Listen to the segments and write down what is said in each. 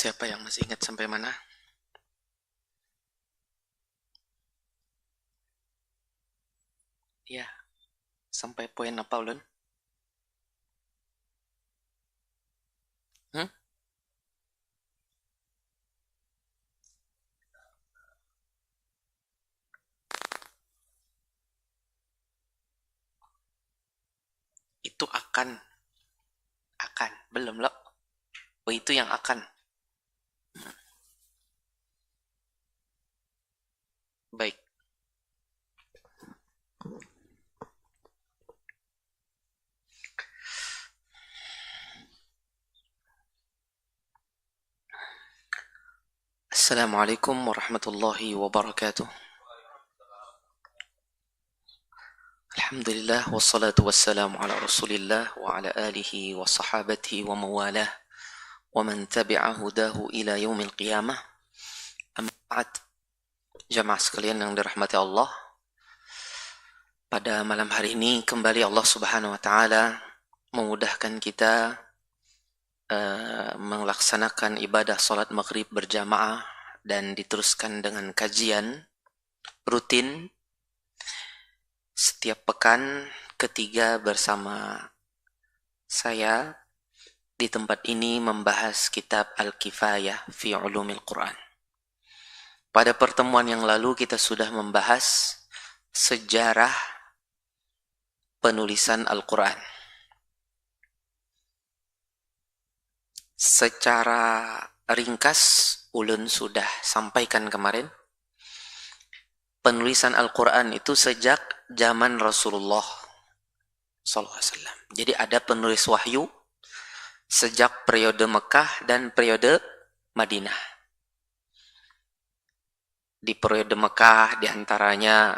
Siapa yang masih ingat sampai mana? Ya, sampai poin apa ulun? Hmm? Itu akan. Akan. Belum loh. Oh, itu yang akan. Baik. Assalamualaikum warahmatullahi wabarakatuh. Alhamdulillah wassalatu wassalamu ala Rasulillah wa ala alihi wa sahabatihi wa mawalah wa man tabi'a hudahu ila yaumil qiyamah. Amma ba'd. Jamaah sekalian yang dirahmati Allah, pada malam hari ini kembali Allah Subhanahu wa taala memudahkan kita melaksanakan ibadah salat maghrib berjamaah dan diteruskan dengan kajian rutin setiap pekan ketiga bersama saya di tempat ini membahas kitab Al-Kifayah fi Ulumil Quran. Pada pertemuan yang lalu kita sudah membahas sejarah penulisan Al-Quran. Secara ringkas ulun sudah sampaikan kemarin, penulisan Al-Quran itu sejak zaman Rasulullah SAW. Jadi ada penulis wahyu sejak periode Mekah dan periode Madinah. Di periode Mekah diantaranya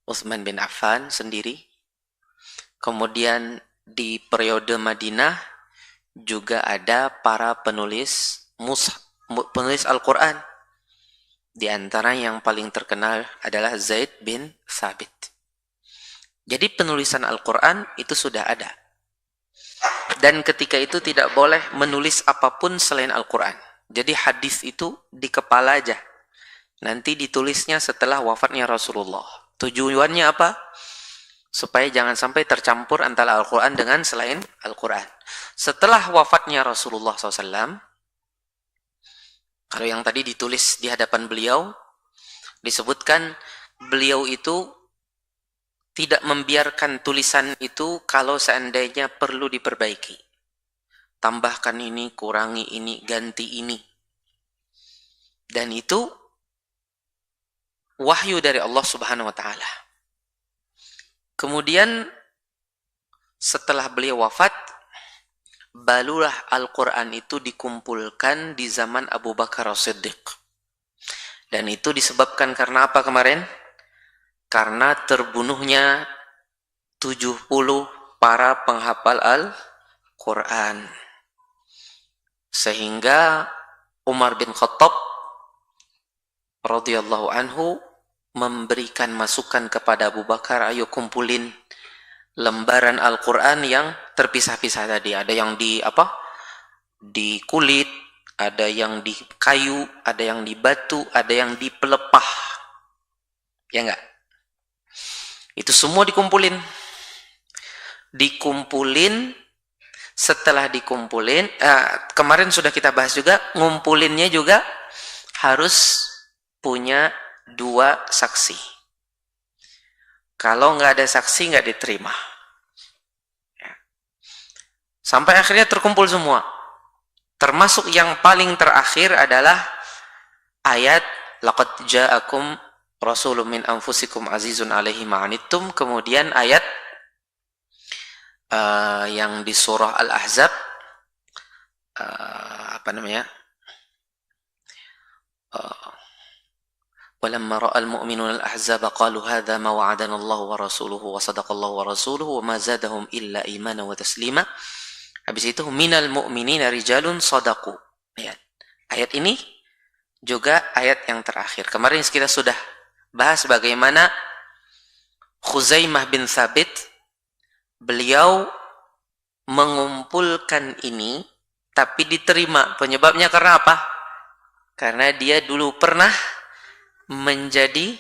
Utsman bin Affan sendiri. Kemudian di periode Madinah juga ada para penulis Al-Quran. Di antara yang paling terkenal adalah Zaid bin Thabit. Jadi penulisan Al-Quran itu sudah ada. Dan ketika itu tidak boleh menulis apapun selain Al-Quran. Jadi hadis itu di kepala aja. Nanti ditulisnya setelah wafatnya Rasulullah. Tujuannya apa? Supaya jangan sampai tercampur antara Al-Quran dengan selain Al-Quran. Setelah wafatnya Rasulullah SAW, kalau yang tadi ditulis di hadapan beliau, disebutkan beliau itu tidak membiarkan tulisan itu kalau seandainya perlu diperbaiki. Tambahkan ini, kurangi ini, ganti ini. Dan itu wahyu dari Allah Subhanahu wa taala. Kemudian setelah beliau wafat, barulah Al-Quran itu dikumpulkan di zaman Abu Bakar As-Siddiq. Dan itu disebabkan karena apa kemarin? Karena terbunuhnya 70 para penghafal Al-Quran. Sehingga Umar bin Khattab radhiyallahu anhu memberikan masukan kepada Abu Bakar, ayo kumpulin lembaran Al-Quran yang terpisah-pisah tadi. Ada yang di kulit, ada yang di kayu, ada yang di batu, ada yang di pelepah. Ya enggak? Itu semua dikumpulin. Setelah dikumpulin, kemarin sudah kita bahas juga, ngumpulinnya juga harus punya 2 saksi. Kalau nggak ada saksi, nggak diterima. Ya. Sampai akhirnya terkumpul semua. Termasuk yang paling terakhir adalah ayat laqad ja'akum rasulun min anfusikum azizun alaihi ma'anittum. Kemudian ayat yang di surah Al-Ahzab, walamma ra'al mu'minuna al-ahzaba qalu hadza ma wa'adana Allah wa rasuluhu wa sadaqallahu wa rasuluhu wa ma zadahum illa imanan wa taslima. Habis itu minal mu'minina rijalun sadaqu. Ayat ini juga ayat yang terakhir. Kemarin kita sudah bahas bagaimana Khuzaimah bin Thabit beliau mengumpulkan ini tapi diterima. Penyebabnya karena apa? Karena dia dulu pernah menjadi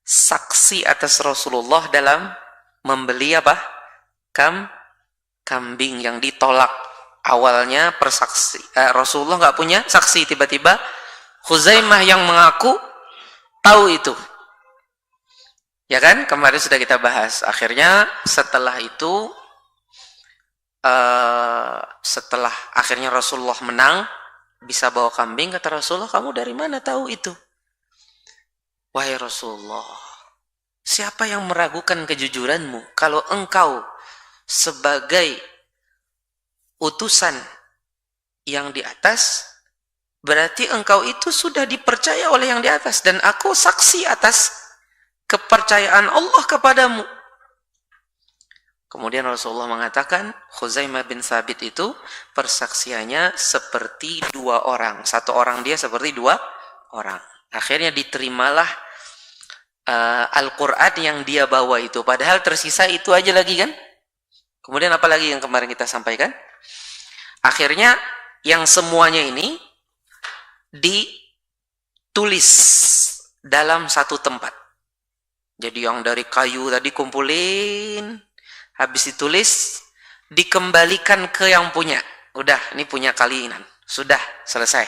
saksi atas Rasulullah dalam membeli apa? Kambing yang ditolak. Awalnya persaksi Rasulullah nggak punya saksi, tiba-tiba Khuzaimah yang mengaku tahu itu. Ya kan? Kemarin sudah kita bahas. Akhirnya setelah itu setelah akhirnya Rasulullah menang, bisa bawa kambing, kata Rasulullah, kamu dari mana tahu itu? Wahai Rasulullah, siapa yang meragukan kejujuranmu? Kalau engkau sebagai utusan yang di atas, berarti engkau itu sudah dipercaya oleh yang di atas, dan aku saksi atas kepercayaan Allah kepadamu. Kemudian Rasulullah mengatakan, Khuzaimah bin Thabit itu persaksiannya seperti 2 orang. 1 orang dia seperti 2 orang. Akhirnya diterimalah Al-Quran yang dia bawa itu. Padahal tersisa itu aja lagi kan. Kemudian apa lagi yang kemarin kita sampaikan? Akhirnya yang semuanya ini ditulis dalam satu tempat. Jadi yang dari kayu tadi kumpulin, habis ditulis, dikembalikan ke yang punya. Udah, ini punya kalian. Sudah, selesai.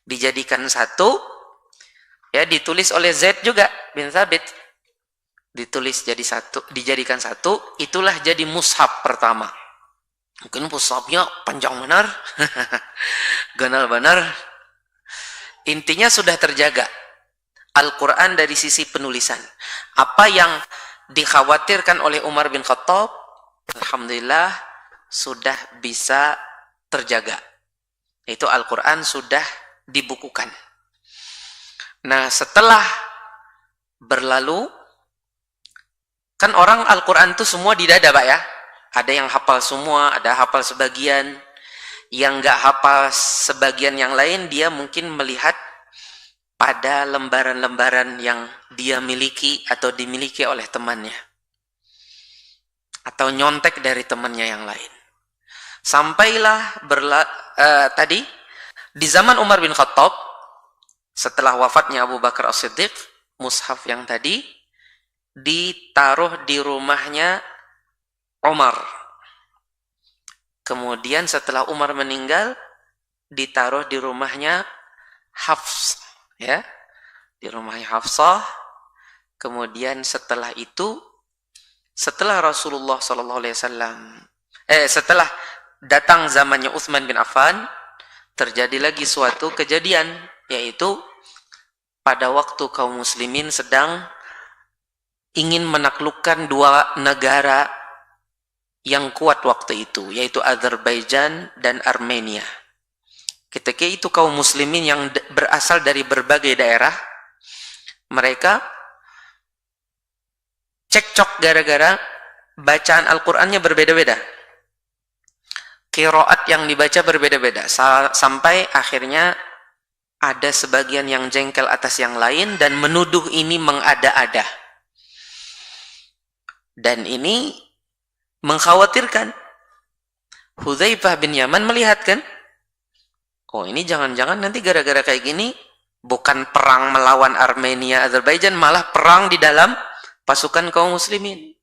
Dijadikan satu, ya ditulis oleh Zaid juga bin Thabit. Ditulis jadi satu, dijadikan satu, itulah jadi mushaf pertama. Mungkin mushafnya panjang benar, ganal benar. Intinya sudah terjaga Al-Quran dari sisi penulisan. Apa yang dikhawatirkan oleh Umar bin Khattab, alhamdulillah sudah bisa terjaga. Itu Al-Quran sudah dibukukan. Nah, setelah berlalu, kan orang Al-Quran itu semua di dada, Pak ya. Ada yang hafal semua, ada hafal sebagian. Yang nggak hafal sebagian yang lain, dia mungkin melihat pada lembaran-lembaran yang dia miliki atau dimiliki oleh temannya. Atau nyontek dari temannya yang lain. Sampailah tadi, di zaman Umar bin Khattab, setelah wafatnya Abu Bakar As-Siddiq, mushaf yang tadi ditaruh di rumahnya Umar. Kemudian setelah Umar meninggal, ditaruh di rumahnya Hafs, ya, di rumahnya Hafsah. Kemudian setelah itu, setelah Rasulullah SAW, setelah datang zamannya Utsman bin Affan, terjadi lagi suatu kejadian, yaitu pada waktu kaum muslimin sedang ingin menaklukkan 2 negara yang kuat waktu itu, yaitu Azerbaijan dan Armenia. Ketika itu kaum muslimin yang berasal dari berbagai daerah, mereka cekcok gara-gara bacaan Al-Qur'annya berbeda-beda. Qiraat yang dibaca berbeda-beda, sampai akhirnya ada sebagian yang jengkel atas yang lain dan menuduh ini mengada-ada. Dan ini mengkhawatirkan. Hudzaifah bin Yaman melihat kan, oh ini jangan-jangan nanti gara-gara kayak gini bukan perang melawan Armenia, Azerbaijan, malah perang di dalam pasukan kaum muslimin.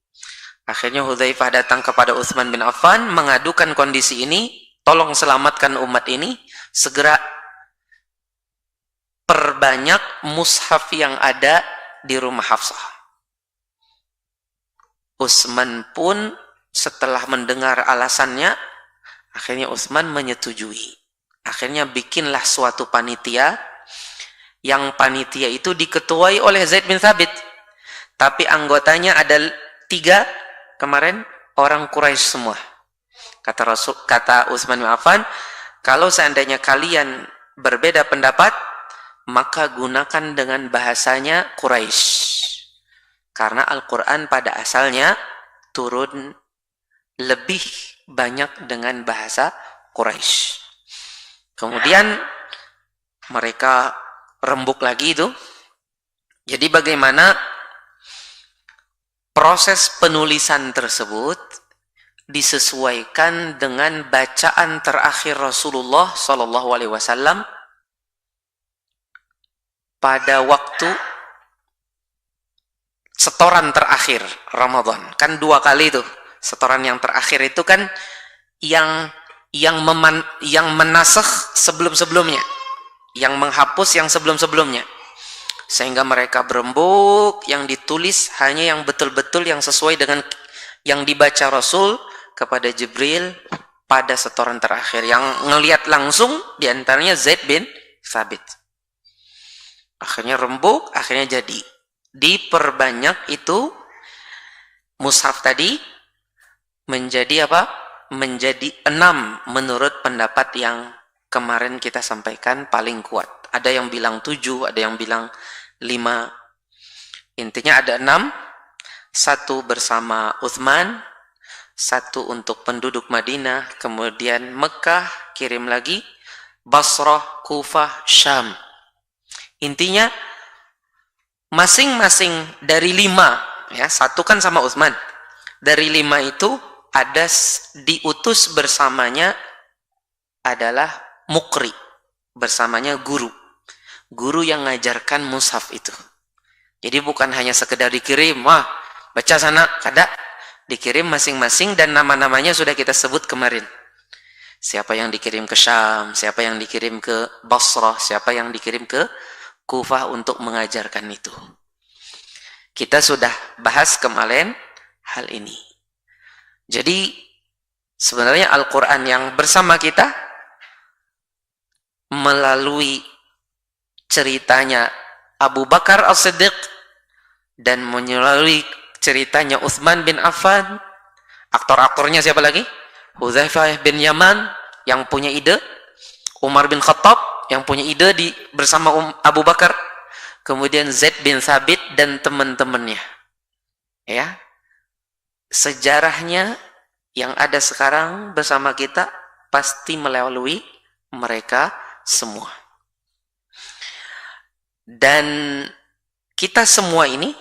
Akhirnya Hudzaifah datang kepada Utsman bin Affan mengadukan kondisi ini, tolong selamatkan umat ini, segera perbanyak mushaf yang ada di rumah Hafsah. Utsman pun setelah mendengar alasannya, akhirnya Utsman menyetujui. Akhirnya bikinlah suatu panitia, yang panitia itu diketuai oleh Zaid bin Thabit. Tapi anggotanya ada 3 kemarin orang Quraisy semua. Kata Utsman bin Affan, kalau seandainya kalian berbeda pendapat, maka gunakan dengan bahasanya Quraisy. Karena Al-Quran pada asalnya turun lebih banyak dengan bahasa Quraisy. Kemudian mereka rembuk lagi itu. Jadi bagaimana proses penulisan tersebut disesuaikan dengan bacaan terakhir Rasulullah Shallallahu Alaihi Wasallam pada waktu setoran terakhir Ramadan. Kan 2 kali tuh setoran yang terakhir itu kan yang menasakh sebelum-sebelumnya, yang menghapus yang sebelum-sebelumnya, sehingga mereka berembuk, yang ditulis hanya yang betul-betul yang sesuai dengan yang dibaca Rasul kepada Jibril pada setoran terakhir. Yang ngelihat langsung diantaranya Zaid bin Thabit. Akhirnya rembuk, akhirnya jadi. Diperbanyak itu mushaf tadi menjadi apa? Menjadi 6 menurut pendapat yang kemarin kita sampaikan paling kuat. Ada yang bilang 7, ada yang bilang 5. Intinya ada 6. 1 bersama Uthman, 1 untuk penduduk Madinah, kemudian Mekah kirim lagi, Basrah, Kufah, Syam. Intinya masing-masing dari 5, ya, 1 kan sama Uthman. Dari 5 itu ada diutus bersamanya adalah mukri, bersamanya guru yang ngajarkan mushaf itu. Jadi bukan hanya sekedar dikirim, wah baca sana, kada, dikirim masing-masing dan nama-namanya sudah kita sebut kemarin. Siapa yang dikirim ke Syam, siapa yang dikirim ke Basrah, siapa yang dikirim ke Kufah untuk mengajarkan itu. Kita sudah bahas kemarin hal ini. Jadi sebenarnya Al-Quran yang bersama kita melalui ceritanya Abu Bakar As-Siddiq dan melalui ceritanya Uthman bin Affan, aktor-aktornya siapa lagi? Hudzaifah bin Yaman yang punya ide, Umar bin Khattab yang punya ide bersama Abu Bakar, kemudian Zaid bin Thabit dan teman-temannya. Ya, sejarahnya yang ada sekarang bersama kita pasti melalui mereka semua. Dan kita semua ini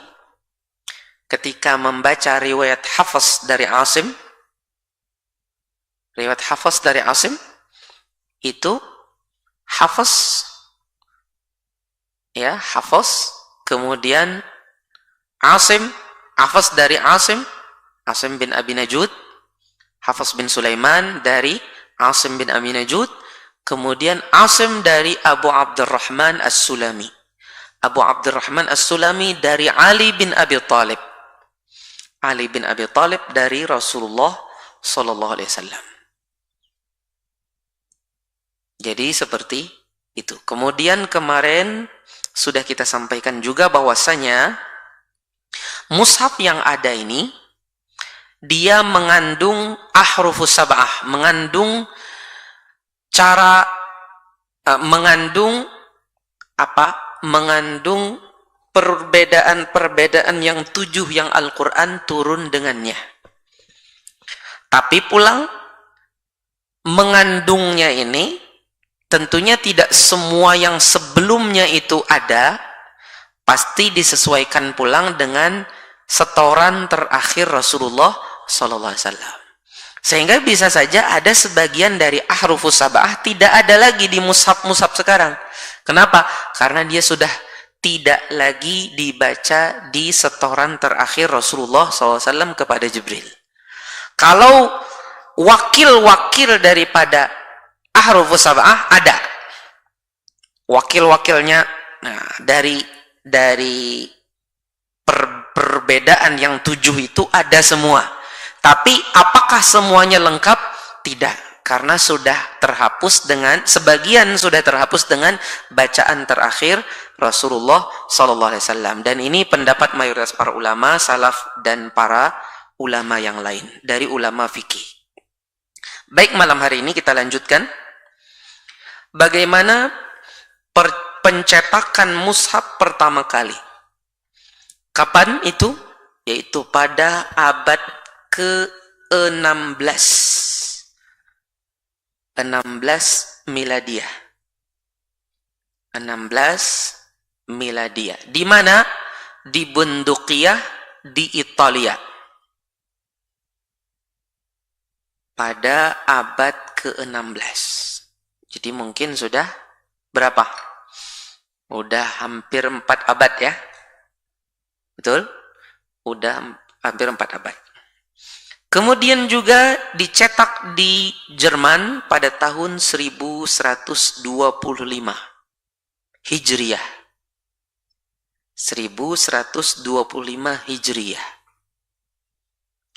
ketika membaca riwayat Hafs dari Asim, itu Hafs, ya, Hafs, kemudian Asim, Hafs dari Asim bin Abi Najud, Hafs bin Sulaiman dari Asim bin Abi Najud, kemudian Asim dari Abu Abdurrahman As-Sulami. Abu Abdurrahman As-Sulami dari Ali bin Abi Thalib. Ali bin Abi Thalib dari Rasulullah Sallallahu Alaihi Wasallam. Jadi seperti itu. Kemudian kemarin sudah kita sampaikan juga bahwasanya mushaf yang ada ini dia mengandung ahrufus sab'ah, mengandung mengandung perbedaan-perbedaan yang 7 yang Al-Quran turun dengannya. Tapi pulang mengandungnya ini tentunya tidak semua yang sebelumnya itu ada, pasti disesuaikan pulang dengan setoran terakhir Rasulullah Sallallahu Alaihi Wasallam. Sehingga bisa saja ada sebagian dari ahrufus sab'ah tidak ada lagi di mushaf-mushaf sekarang. Kenapa? Karena dia sudah tidak lagi dibaca di setoran terakhir Rasulullah SAW kepada Jibril. Kalau wakil-wakil daripada ahrufus sab'ah ada. Wakil-wakilnya dari perbedaan yang 7 itu ada semua. Tapi apakah semuanya lengkap? Tidak, karena sudah terhapus dengan sebagian sudah terhapus dengan bacaan terakhir Rasulullah Sallallahu Alaihi Wasallam. Dan ini pendapat mayoritas para ulama salaf dan para ulama yang lain dari ulama fikih. Baik, malam hari ini kita lanjutkan bagaimana pencetakan mushaf pertama kali. Kapan itu? Yaitu pada abad ke-16 Miladiyah. 16 Miladiyah. Di mana? Di Bunduqiyah di Italia. pada abad ke-16. Jadi mungkin sudah berapa? Udah hampir 4 abad ya. Betul? Udah hampir 4 abad. Kemudian juga dicetak di Jerman pada tahun 1125 Hijriah. 1125 Hijriah.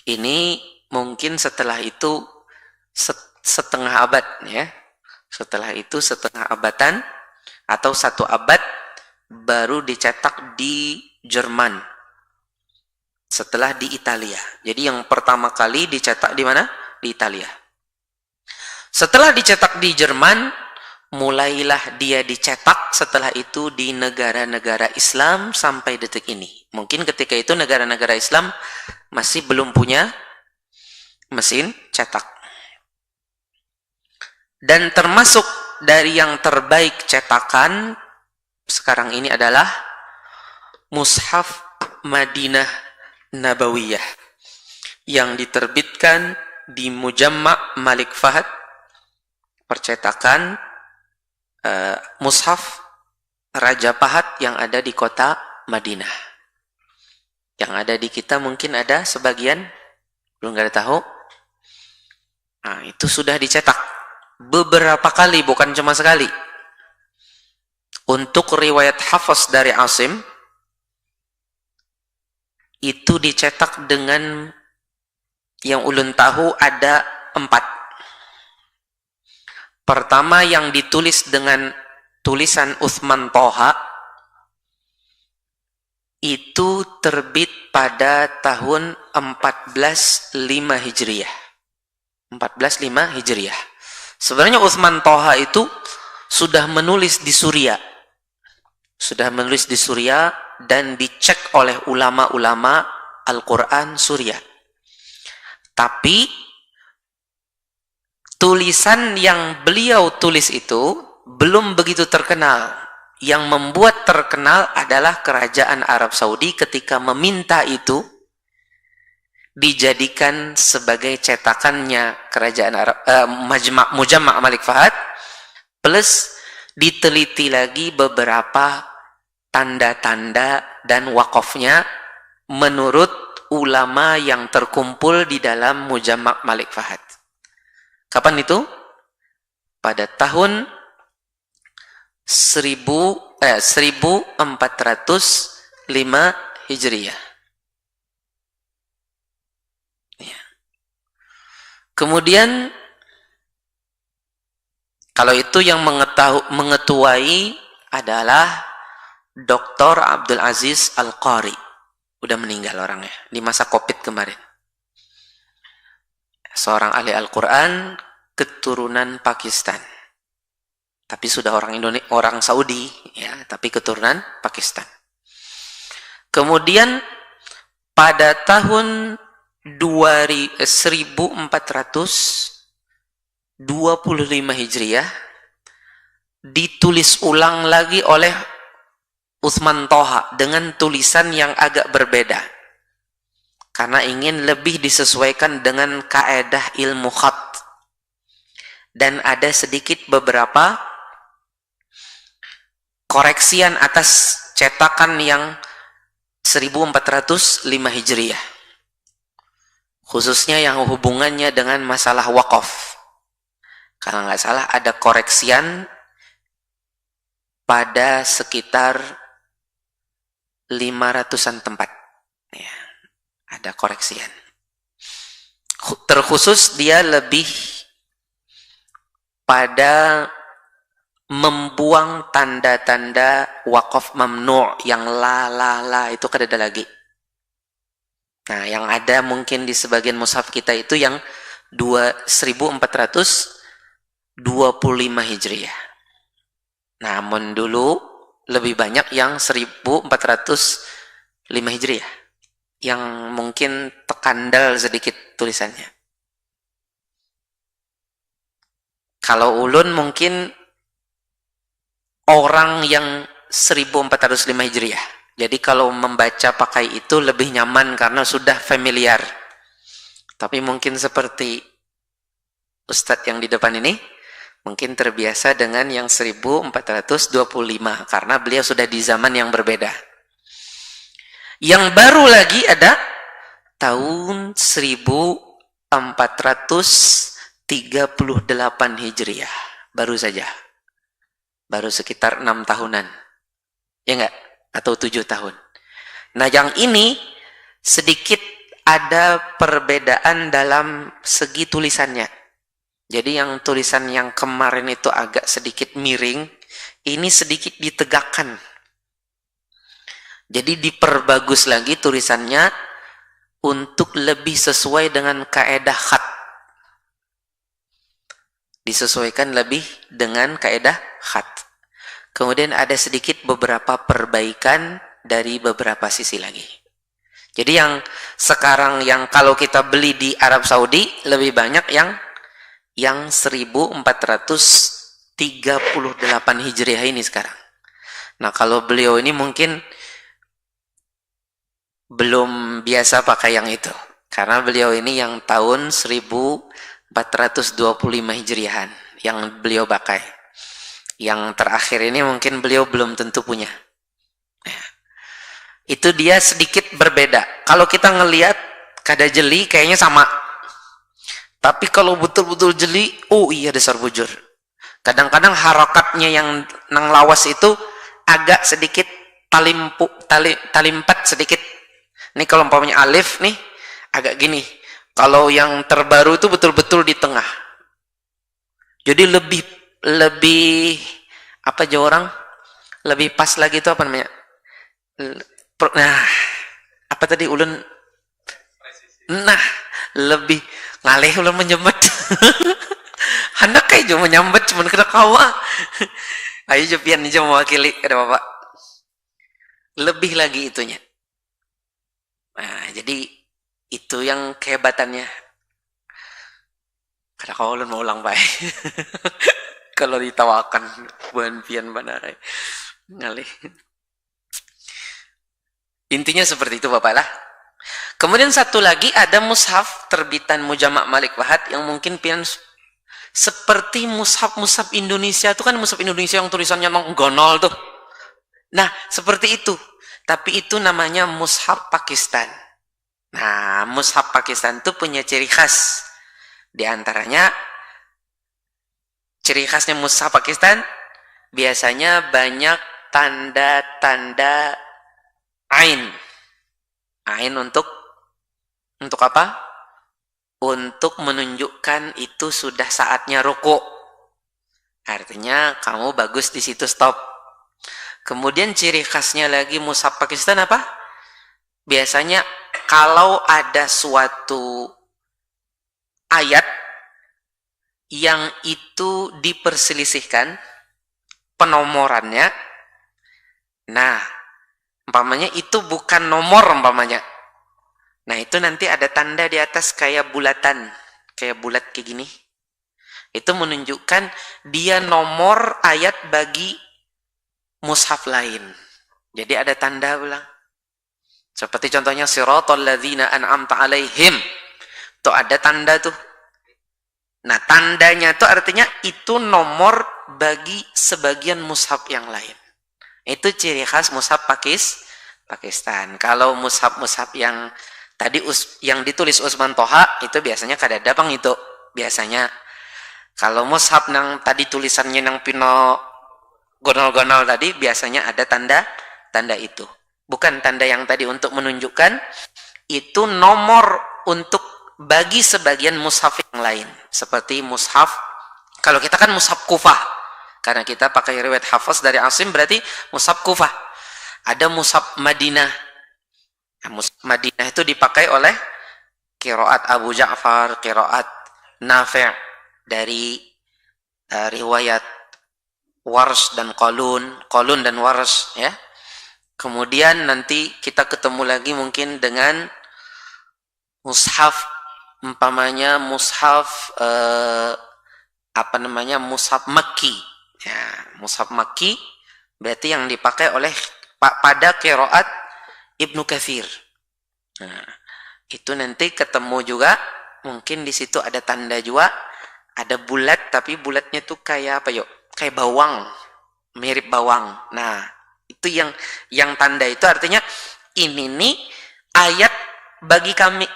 Ini mungkin setelah itu setengah abad ya. Setelah itu setengah abadan atau 1 abad baru dicetak di Jerman. Setelah di Italia. Jadi yang pertama kali dicetak di mana? Di Italia. Setelah dicetak di Jerman, mulailah dia dicetak setelah itu di negara-negara Islam sampai detik ini. Mungkin ketika itu negara-negara Islam masih belum punya mesin cetak. Dan termasuk dari yang terbaik cetakan sekarang ini adalah Mushaf Madinah Nabawiyah yang diterbitkan di Mujamma' Malik Fahd, percetakan Mushaf Raja Fahd yang ada di kota Madinah. Yang ada di kita mungkin ada sebagian belum ada tahu. Nah, itu sudah dicetak beberapa kali, bukan cuma sekali. Untuk riwayat Hafs dari Asim itu dicetak dengan yang ulun tahu ada 4. Pertama yang ditulis dengan tulisan Utsman Toha itu terbit pada tahun 1405 Hijriah. 1405 Hijriah. Sebenarnya Utsman Toha itu sudah menulis di Suriah. Sudah menulis di Suriah dan dicek oleh ulama-ulama Al-Quran Suriah. Tapi tulisan yang beliau tulis itu belum begitu terkenal. Yang membuat terkenal adalah kerajaan Arab Saudi ketika meminta itu dijadikan sebagai cetakannya kerajaan Arab, Mujamma' Malik Fahd, plus diteliti lagi beberapa tanda-tanda dan wakafnya menurut ulama yang terkumpul di dalam Mujamma' Malik Fahd. Kapan itu? Pada tahun 1405 Hijriah. Kemudian kalau itu yang mengetuai adalah Dr. Abdul Aziz Al-Qari. Udah meninggal orangnya di masa Covid kemarin. Seorang ahli Al-Quran keturunan Pakistan. Tapi sudah orang Saudi ya, tapi keturunan Pakistan. Kemudian pada tahun 1425 Hijriah ditulis ulang lagi oleh Utsman Toha dengan tulisan yang agak berbeda karena ingin lebih disesuaikan dengan kaedah ilmu khat, dan ada sedikit beberapa koreksian atas cetakan yang 1405 Hijriah, khususnya yang hubungannya dengan masalah wakaf. Kalau nggak salah ada koreksian pada sekitar 500-an tempat. Ya, ada koreksian. Terkhusus dia lebih pada membuang tanda-tanda wakaf mamnu' yang la itu kan ada lagi. Nah, yang ada mungkin di sebagian mushaf kita itu yang 1425 Hijriah. Namun dulu lebih banyak yang 1405 Hijriah. Yang mungkin tekandal sedikit tulisannya. Kalau ulun mungkin orang yang 1405 Hijriah. Jadi kalau membaca pakai itu lebih nyaman karena sudah familiar. Tapi mungkin seperti Ustadz yang di depan ini mungkin terbiasa dengan yang 1425 karena beliau sudah di zaman yang berbeda. Yang baru lagi ada tahun 1438 Hijriah. Baru saja. Baru sekitar 6 tahunan. Ya enggak? Atau 7 tahun. Nah, yang ini sedikit ada perbedaan dalam segi tulisannya. Jadi yang tulisan yang kemarin itu agak sedikit miring, ini sedikit ditegakkan. Jadi diperbagus lagi tulisannya untuk lebih sesuai dengan kaedah khat. Disesuaikan lebih dengan kaedah khat. Kemudian ada sedikit beberapa perbaikan dari beberapa sisi lagi. Jadi yang sekarang yang kalau kita beli di Arab Saudi lebih banyak yang 1438 Hijriah ini sekarang. Nah, kalau beliau ini mungkin belum biasa pakai yang itu. Karena beliau ini yang tahun 1425 Hijriahan yang beliau pakai. Yang terakhir ini mungkin beliau belum tentu punya. Nah, itu dia sedikit berbeda. Kalau kita ngelihat kada jeli kayaknya sama. Tapi kalau betul-betul jeli, oh iya dasar bujur. Kadang-kadang harakatnya yang nang lawas itu agak sedikit talimpat sedikit. Ini kalau umpamanya alif nih agak gini. Kalau yang terbaru itu betul-betul di tengah. Jadi lebih apa aja orang lebih pas lagi itu apa namanya? Nah, apa tadi ulun? Nah, lebih ngalih ulun menyebut. Hendak kayak cuma menyambut cuma kena kawa. Ayo Jepian aja mewakili ada Bapak. Lebih lagi itunya. Nah, jadi itu yang kehebatannya. Kada kau ulun mau ulang baik. Kalau ditawakan buan pian banarai. Ngalih. Intinya seperti itu Bapak lah. Kemudian satu lagi ada mushaf terbitan Mujama' Malik Fahad yang mungkin pian seperti mushaf Indonesia itu kan mushaf Indonesia yang tulisannya gonol tuh. Nah, seperti itu. Tapi itu namanya mushaf Pakistan. Nah, mushaf Pakistan itu punya ciri khas. Di antaranya ciri khasnya mushaf Pakistan biasanya banyak tanda-tanda ain. Ain untuk apa? Untuk menunjukkan itu sudah saatnya ruku. Artinya kamu bagus di situ stop. Kemudian ciri khasnya lagi mushaf Pakistan apa? Biasanya kalau ada suatu ayat yang itu diperselisihkan penomorannya, nah umpamanya itu bukan nomor umpamanya. Nah, itu nanti ada tanda di atas kayak bulatan, kayak bulat kayak gini. Itu menunjukkan dia nomor ayat bagi mushaf lain. Jadi ada tanda ulang. Seperti contohnya siratal ladzina an'amta alaihim. Tuh ada tanda tuh. Nah, tandanya tuh artinya itu nomor bagi sebagian mushaf yang lain. Itu ciri khas mushaf Pakistan. Kalau mushaf yang tadi yang ditulis Usman Toha itu biasanya kada ada bang itu. Biasanya kalau mushaf yang tadi tulisannya yang pino gonol-gonol tadi biasanya ada tanda itu. Bukan tanda yang tadi untuk menunjukkan itu nomor untuk bagi sebagian mushaf yang lain. Seperti mushaf, kalau kita kan mushaf Kufah. Karena kita pakai riwayat Hafaz dari Asim berarti mushaf Kufah. Ada mushaf Madinah. Nah, mushaf Madinah itu dipakai oleh qiraat Abu Ja'far, qiraat Nafi' dari riwayat Warsh dan Qalun dan Warsh ya. Kemudian nanti kita ketemu lagi mungkin dengan mushaf umpamanya mushaf mushaf Makki. Ya, mushaf Makki berarti yang dipakai oleh pada qiraat Ibnu Katsir. Nah, itu nanti ketemu juga mungkin di situ ada tanda juga Ada bulat tapi bulatnya tuh kayak apa yuk? Kayak bawang, mirip bawang. Nah, itu yang tanda itu artinya ini nih ayat bagi kami.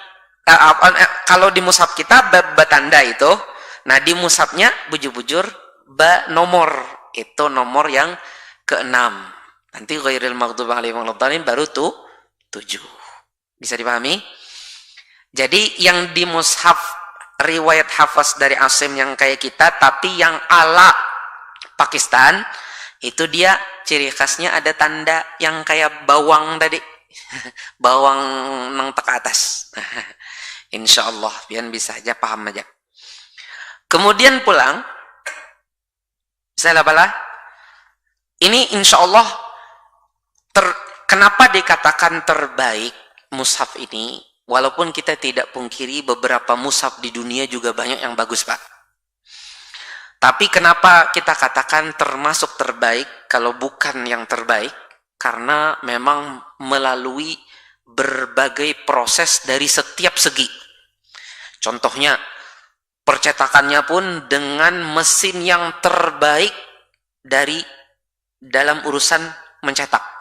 Kalau di mushaf kita tanda itu, nah di mushafnya bujur-bujur nomor itu nomor yang keenam. Nanti ghairil maghdubi alaihim waladdallin baru tuh 7. Bisa dipahami? Jadi yang di mushaf riwayat Hafs dari Asim yang kayak kita, tapi yang ala Pakistan itu dia ciri khasnya ada tanda yang kayak bawang tadi. Bawang nang tek atas. Insya Allah biar bisa aja paham aja. Kemudian pulang, saya bala. Ini insya Allah kenapa dikatakan terbaik mushaf ini? Walaupun kita tidak pungkiri beberapa mushaf di dunia juga banyak yang bagus, Pak. Tapi kenapa kita katakan termasuk terbaik kalau bukan yang terbaik? Karena memang melalui berbagai proses dari setiap segi. Contohnya, percetakannya pun dengan mesin yang terbaik dari dalam urusan mencetak.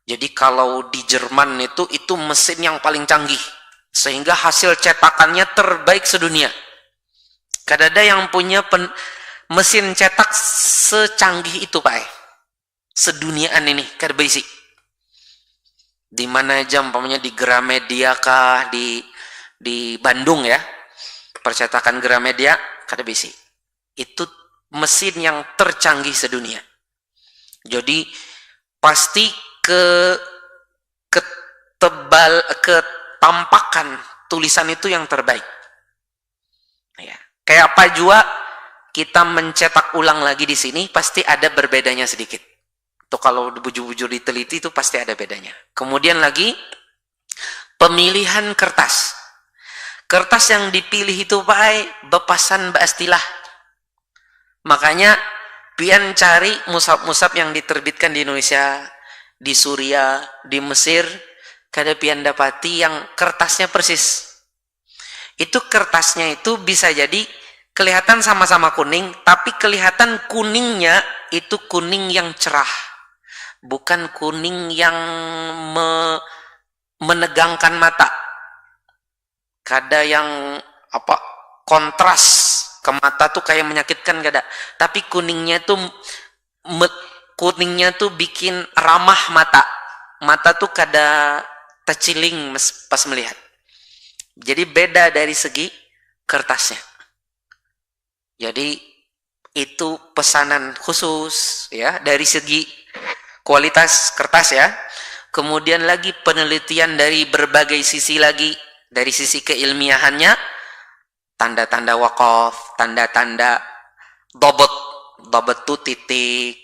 Jadi kalau di Jerman itu mesin yang paling canggih. Sehingga hasil cetakannya terbaik sedunia. Kadada yang punya mesin cetak secanggih itu, Pak. Seduniaan ini, kada basic. Di mana aja, umpamanya di Gramedia kah, di Bandung ya. Percetakan Gramedia, kada basic. Itu mesin yang tercanggih sedunia. Jadi pasti ketampakan tulisan itu yang terbaik. Ya. Kayak apa juga kita mencetak ulang lagi di sini pasti ada berbedanya sedikit. Itu kalau bujur-bujur diteliti itu pasti ada bedanya. Kemudian lagi pemilihan kertas. Kertas yang dipilih itu Pak bepasan baastilah. Makanya pian cari mushaf-mushaf yang diterbitkan di Indonesia, di Suriah, di Mesir, kada pian dapati yang kertasnya persis. Itu kertasnya itu bisa jadi kelihatan sama-sama kuning, tapi kelihatan kuningnya itu kuning yang cerah. Bukan kuning yang menegangkan mata. Kada yang kontras ke mata tuh kayak menyakitkan kada. Tapi kuningnya tuh bikin ramah mata. Mata tuh kada terciling pas melihat. Jadi beda dari segi kertasnya. Jadi itu pesanan khusus ya dari segi kualitas kertas ya. Kemudian lagi penelitian dari berbagai sisi lagi. Dari sisi keilmiahannya, tanda-tanda waqaf, tanda-tanda dobot. Dobot itu titik.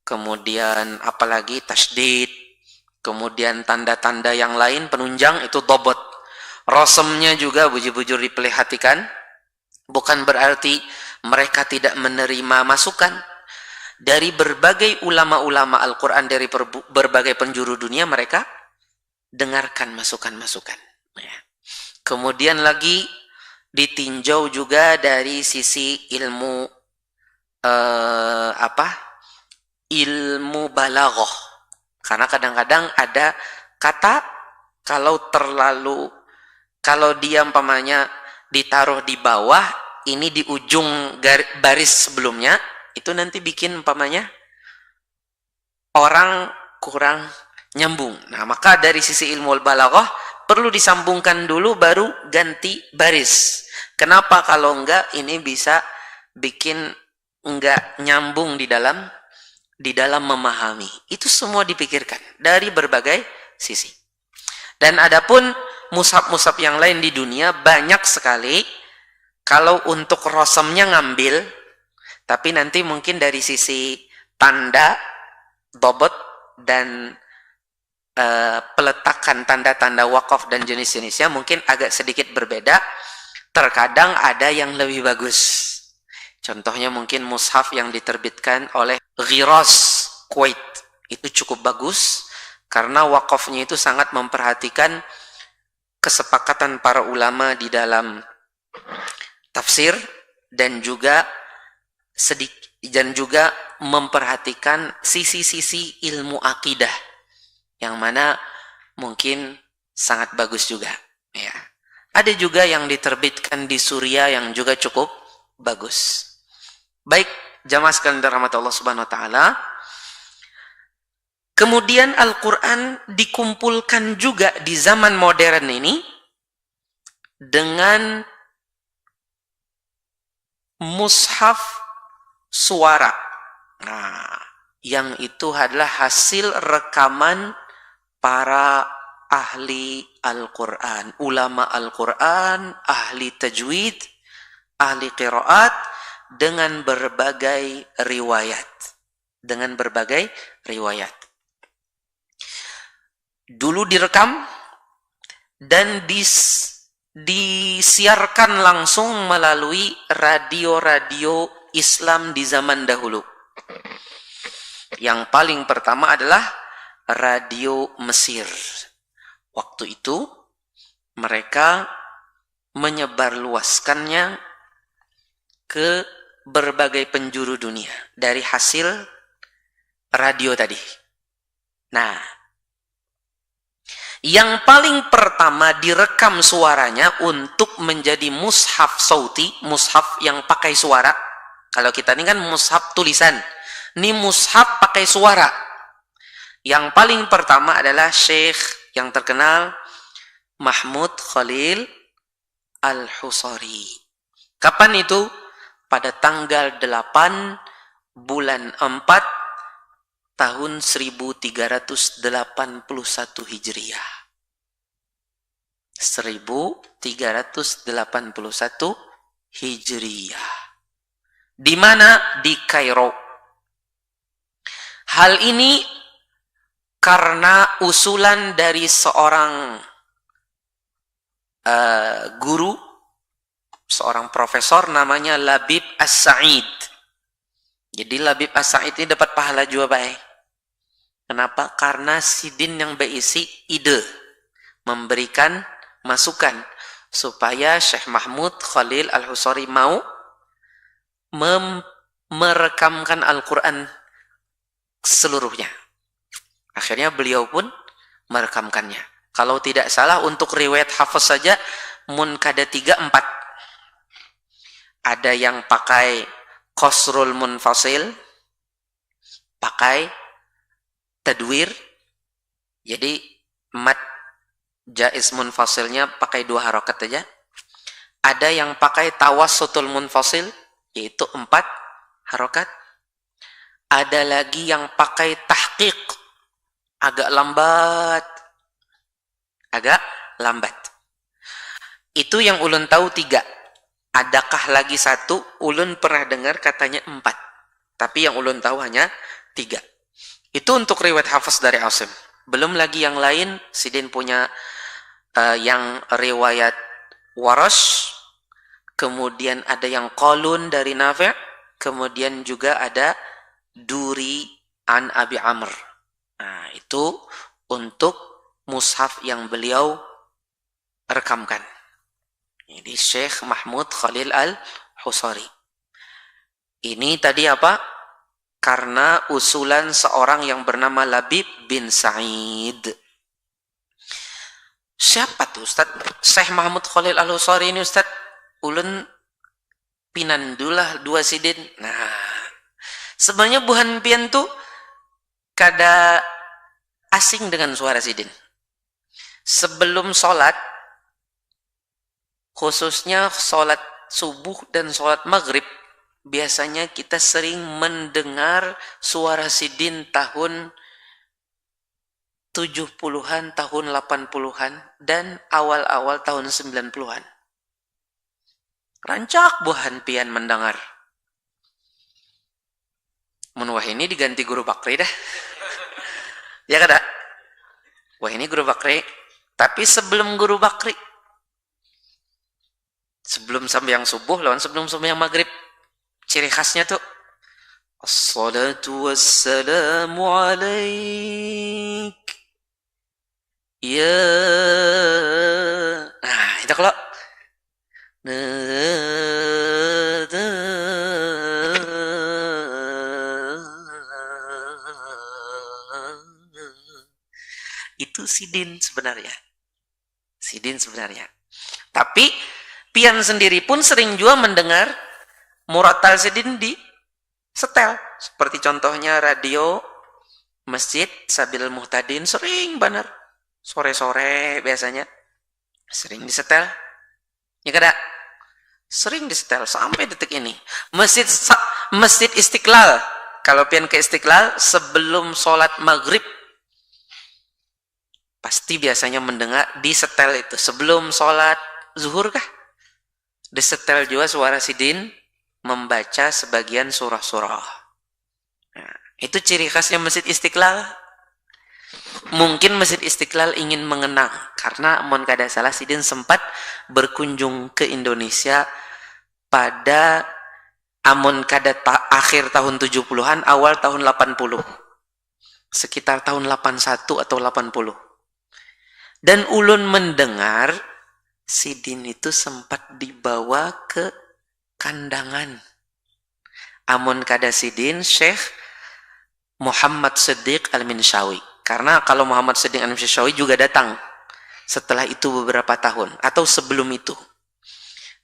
Kemudian apalagi tasdid, kemudian tanda-tanda yang lain penunjang itu dobot. Rosemnya juga bujur-bujur diperhatikan, bukan berarti mereka tidak menerima masukan dari berbagai ulama-ulama Al-Quran dari berbagai penjuru dunia. Mereka dengarkan masukan-masukan. Kemudian lagi ditinjau juga dari sisi ilmu ilmu balaghah. Karena kadang-kadang ada kata kalau dia umpamanya ditaruh di bawah, ini di ujung baris sebelumnya, itu nanti bikin umpamanya orang kurang nyambung. Nah, maka dari sisi ilmu balaghah perlu disambungkan dulu baru ganti baris. Kenapa? Kalau enggak ini bisa bikin enggak nyambung di dalam memahami. Itu semua dipikirkan dari berbagai sisi. Dan adapun mushaf-mushaf yang lain di dunia banyak sekali. Kalau untuk rosemnya ngambil, tapi nanti mungkin dari sisi tanda, dobot, dan peletakan tanda-tanda wakaf dan jenis-jenisnya mungkin agak sedikit berbeda. Terkadang ada yang lebih bagus. Contohnya mungkin mushaf yang diterbitkan oleh Ghiras Kuwait. Itu cukup bagus karena wakafnya itu sangat memperhatikan kesepakatan para ulama di dalam tafsir dan juga memperhatikan sisi-sisi ilmu akidah yang mana mungkin sangat bagus juga, ya. Ada juga yang diterbitkan di Suriah yang juga cukup bagus. Baik, jamaah sekalian dirahmati Allah Subhanahu wa taala. Kemudian Al-Qur'an dikumpulkan juga di zaman modern ini dengan mushaf suara. Nah, yang itu adalah hasil rekaman para ahli Al-Quran, ulama Al-Quran, ahli tajwid, ahli qiraat, dengan berbagai riwayat. Dulu direkam dan disiarkan langsung melalui radio-radio Islam di zaman dahulu. Yang paling pertama adalah radio Mesir. Waktu itu mereka menyebarluaskannya ke berbagai penjuru dunia dari hasil radio tadi. Nah, yang paling pertama direkam suaranya untuk menjadi mushaf sauti, mushaf yang pakai suara. Kalau kita ini kan mushaf tulisan, ini mushaf pakai suara. Yang paling pertama adalah Syekh yang terkenal Mahmud Khalil Al-Husari. Kapan itu? Pada tanggal 8 bulan 4 tahun 1381 Hijriah. 1381 Hijriah. Di mana? Di Kairo. Hal ini karena usulan dari seorang guru, seorang profesor namanya Labib As-Sa'id. Jadi Labib As-Sa'id ini dapat pahala juga baik. Kenapa? Karena sidin yang berisi ide, memberikan masukan supaya Syekh Mahmud Khalil Al-Husari mau merekamkan Al-Quran seluruhnya. Akhirnya beliau pun merekamkannya. Kalau tidak salah untuk riwayat Hafiz saja munkada 3-4. Ada yang pakai qasrul munfasil, pakai tadwir, jadi mat jaiz munfasilnya pakai 2 harokat saja. Ada yang pakai tawassutul munfasil, yaitu 4 harokat. Ada lagi yang pakai tahqiq, agak lambat. Itu yang ulun tahu 3. Adakah lagi 1? Ulun pernah dengar katanya 4. Tapi yang ulun tahu hanya 3. Itu untuk riwayat Hafiz dari Asim. Belum lagi yang lain, sidin punya yang riwayat Warash, kemudian ada yang Qalun dari Nafi', kemudian juga ada Duri an Abi Amr. Nah, itu untuk mushaf yang beliau rekamkan. Ini Syekh Mahmud Khalil Al-Husari. Ini tadi apa? Karena usulan seorang yang bernama Labib bin Sa'id. Siapa tuh Ustaz? Syekh Mahmud Khalil Al-Husari ini Ustaz? Ulun pinandulah 2 sidin. Nah, sebenarnya buhan pian tuh kada asing dengan suara sidin. Sebelum sholat, khususnya sholat subuh dan sholat maghrib, biasanya kita sering mendengar suara sidin tahun 70-an, tahun 80-an, dan awal-awal tahun 90-an. Rancak buhan pian mendengar. Mun wah ini diganti guru Bakri dah. Ya kada? Wah ini guru Bakri. Tapi sebelum guru Bakri, sebelum sampai yang subuh lawan sebelum sampai yang maghrib, ciri khasnya tuh As-salatu wassalamu alaik ya. Nah itu kalau Sidin sebenarnya. Sidin sebenarnya. Tapi pian sendiri pun sering juga mendengar murattal Sidin di setel. Seperti contohnya radio Masjid Sabil Muhtadin sering benar. Sore-sore biasanya sering disetel. Ya kada? Sering disetel sampai detik ini. Masjid Istiqlal. Kalau pian ke Istiqlal sebelum sholat maghrib pasti biasanya mendengar disetel itu. Sebelum sholat zuhur kah? Disetel juga suara Sidin membaca sebagian surah-surah. Nah, itu ciri khasnya Masjid Istiqlal. Mungkin Masjid Istiqlal ingin mengenang karena mon kada salah Sidin sempat berkunjung ke Indonesia pada amun kada akhir tahun 70-an awal tahun 80. Sekitar tahun 81 atau 80. Dan ulun mendengar Sidin itu sempat dibawa ke kandangan. Amun kada Sidin Syekh Muhammad Siddiq Al-Minshawi. Karena kalau Muhammad Siddiq Al-Minshawi juga datang setelah itu beberapa tahun atau sebelum itu.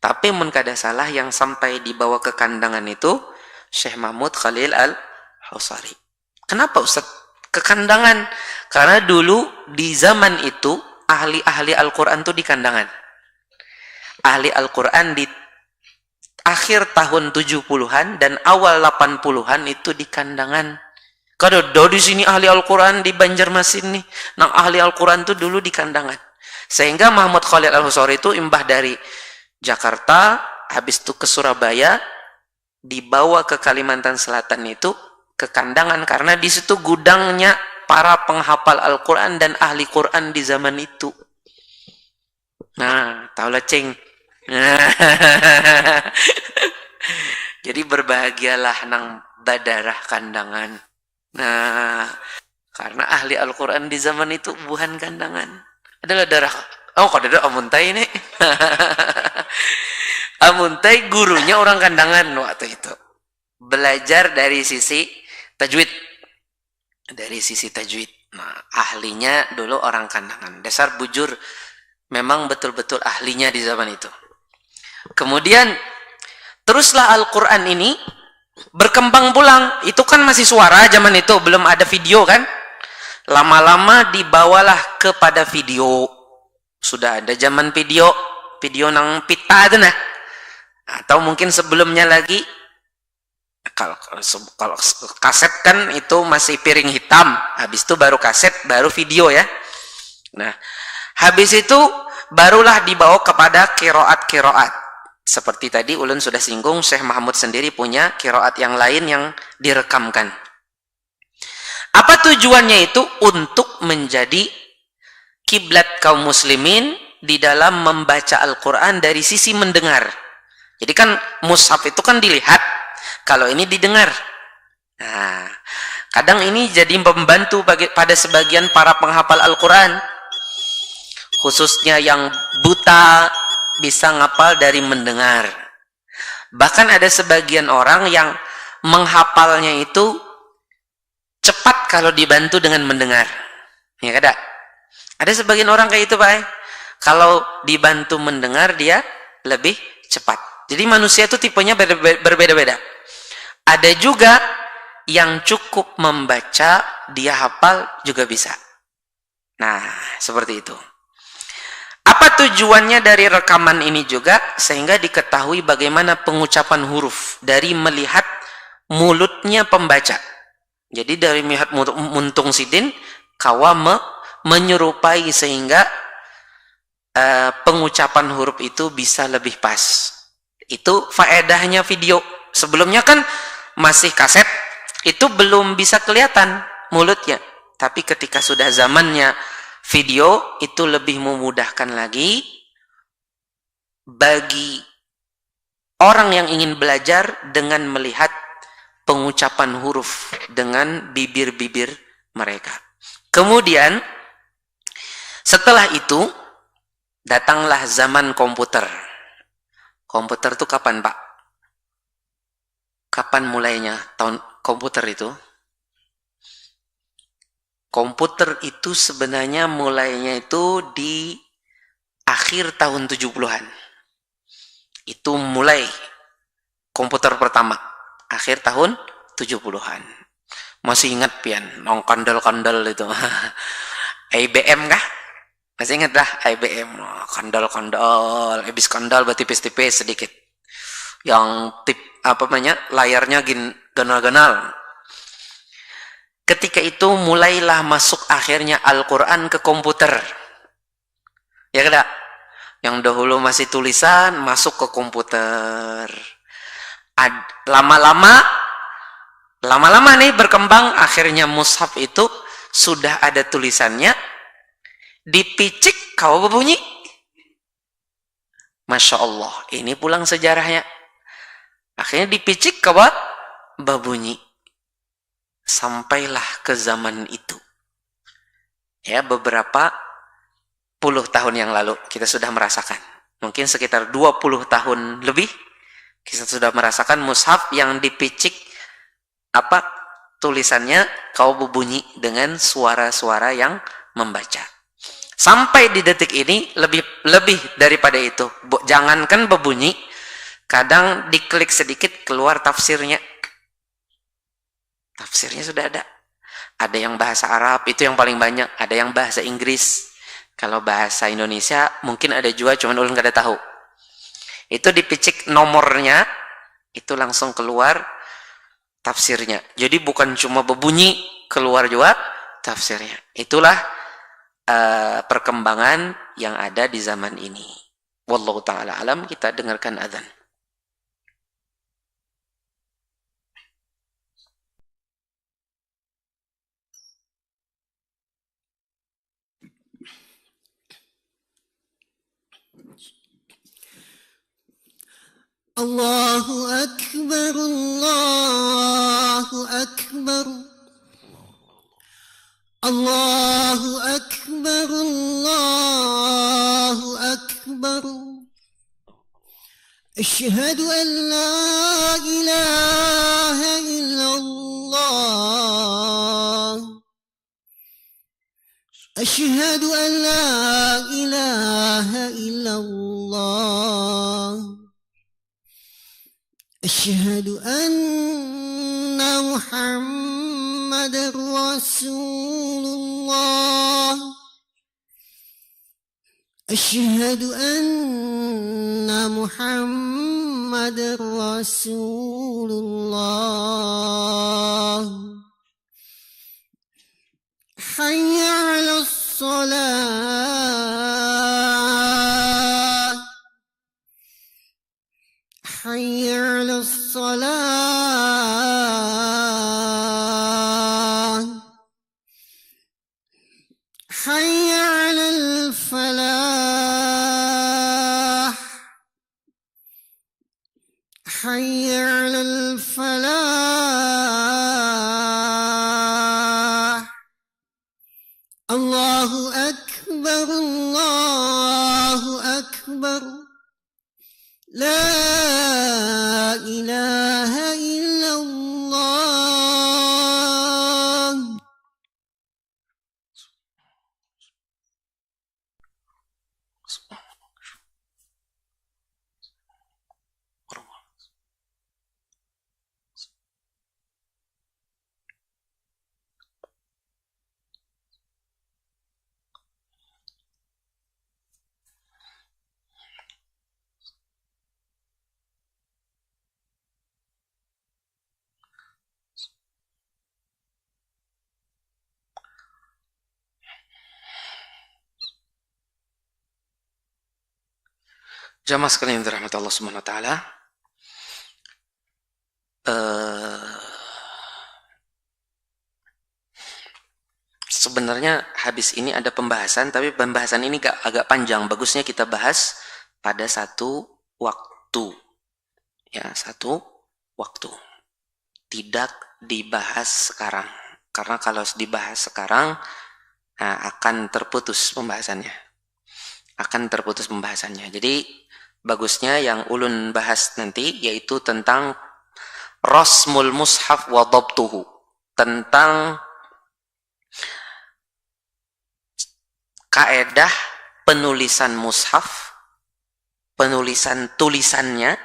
Tapi mun kada salah yang sampai dibawa ke kandangan itu Syekh Mahmud Khalil Al-Husari. Kenapa Ustaz ke kandangan? Karena dulu di zaman itu ahli-ahli Al-Quran itu di kandangan. Ahli Al-Quran di akhir tahun 70-an dan awal 80-an itu di kandangan. Kada di sini ahli Al-Quran di Banjarmasin nih. Nang ahli Al-Quran itu dulu di kandangan. Sehingga Mahmud Khalil Al-Husari itu imbah dari Jakarta, habis itu ke Surabaya, dibawa ke Kalimantan Selatan itu ke kandangan karena di situ gudangnya para penghafal Al-Quran dan ahli Quran di zaman itu. Nah, taulah ceng. Jadi berbahagialah nang badarah kandangan. Nah, karena ahli Al-Quran di zaman itu buhan kandangan. Adalah darah. Oh, kok ada Amuntai ini? Amuntai gurunya orang kandangan waktu itu. Belajar dari sisi tajwid. Dari sisi tajwid. Nah, ahlinya dulu orang kandangan. Dasar bujur memang betul-betul ahlinya di zaman itu. Kemudian teruslah Al-Quran ini berkembang pulang. Itu kan masih suara zaman itu, belum ada video kan. Lama-lama dibawalah kepada video. Sudah ada zaman video nang pita itu nah. Atau mungkin sebelumnya lagi kalau kaset kan itu masih piring hitam. Habis itu baru kaset, baru video ya. Nah, habis itu barulah dibawa kepada qiraat-qiraat. Seperti tadi ulun sudah singgung, Syekh Mahmud sendiri punya qiraat yang lain yang direkamkan. Apa tujuannya itu? Untuk menjadi kiblat kaum muslimin di dalam membaca Al-Quran dari sisi mendengar. Jadi kan mushaf itu kan dilihat, kalau ini didengar. Nah, kadang ini jadi membantu pada sebagian para penghafal Al-Quran. Khususnya yang buta bisa ngapal dari mendengar. Bahkan ada sebagian orang yang menghafalnya itu cepat kalau dibantu dengan mendengar. Ya kada? Ada sebagian orang kayak itu, Pak. Kalau dibantu mendengar dia lebih cepat. Jadi manusia itu tipenya berbeda-beda. Ada juga yang cukup membaca, dia hafal juga bisa. Nah, seperti itu. Apa tujuannya dari rekaman ini juga? Sehingga diketahui bagaimana pengucapan huruf dari melihat mulutnya pembaca. Jadi dari melihat muntung Sidin, kawa menyerupai sehingga pengucapan huruf itu bisa lebih pas. Itu faedahnya video. Sebelumnya kan masih kaset, itu belum bisa kelihatan mulutnya. Tapi ketika sudah zamannya video, itu lebih memudahkan lagi bagi orang yang ingin belajar dengan melihat pengucapan huruf dengan bibir-bibir mereka. Kemudian setelah itu datanglah zaman komputer. Komputer itu kapan, Pak? Kapan mulainya tahun komputer itu? Komputer itu sebenarnya mulainya itu di akhir tahun 70-an. Itu mulai komputer pertama. Akhir tahun 70-an. Masih ingat pian, nong kandel-kandel itu. IBM kah? Masih ingat dah IBM. Kandel-kandel, habis kandel tipis-tipis sedikit. Yang apa namanya? Layarnya ganal-ganal. Ketika itu mulailah masuk akhirnya Al-Quran ke komputer. Ya kada? Yang dahulu masih tulisan, masuk ke komputer. Lama-lama nih berkembang, akhirnya mushaf itu sudah ada tulisannya, dipicik kau berbunyi. Masya Allah, ini pulang sejarahnya. Akhirnya dipicik kau berbunyi. Sampailah ke zaman itu. Ya, beberapa puluh tahun yang lalu kita sudah merasakan. Mungkin sekitar 20 tahun lebih kita sudah merasakan mushaf yang dipicik apa tulisannya kau berbunyi dengan suara-suara yang membaca. Sampai di detik ini lebih daripada itu. Jangankan berbunyi, kadang diklik sedikit keluar tafsirnya. Tafsirnya sudah ada. Ada yang bahasa Arab, itu yang paling banyak. Ada yang bahasa Inggris. Kalau bahasa Indonesia, mungkin ada juga, cuman ulun kada tahu. Itu dipicik nomornya, itu langsung keluar tafsirnya. Jadi bukan cuma berbunyi, keluar juga tafsirnya. Itulah perkembangan yang ada di zaman ini. Wallahu ta'ala alam, kita dengarkan azan. Allahu Akbar, Allahu Akbar, Allahu Akbar, Allahu Akbar. Asyhadu an la ilaha illallah. Asyhadu an la ilaha illallah. أشهد أن محمد رسول الله. أشهد أن محمد رسول الله. حي على الصلاة. حي على الصلاة. حي على الفلاح. حي على الفلاح. الله أكبر، الله أكبر. لا إله إلا الله. Jamaah sekalian dirahmati Allah Subhanahu wa taala. Sebenarnya habis ini ada pembahasan, tapi pembahasan ini agak panjang. Bagusnya kita bahas pada satu waktu. Ya, satu waktu. Tidak dibahas sekarang. Karena kalau dibahas sekarang, akan terputus pembahasannya. Jadi, bagusnya yang ulun bahas nanti yaitu tentang rasmul mushaf wa dhabtuhu, tentang kaedah penulisan mushaf, penulisan tulisannya,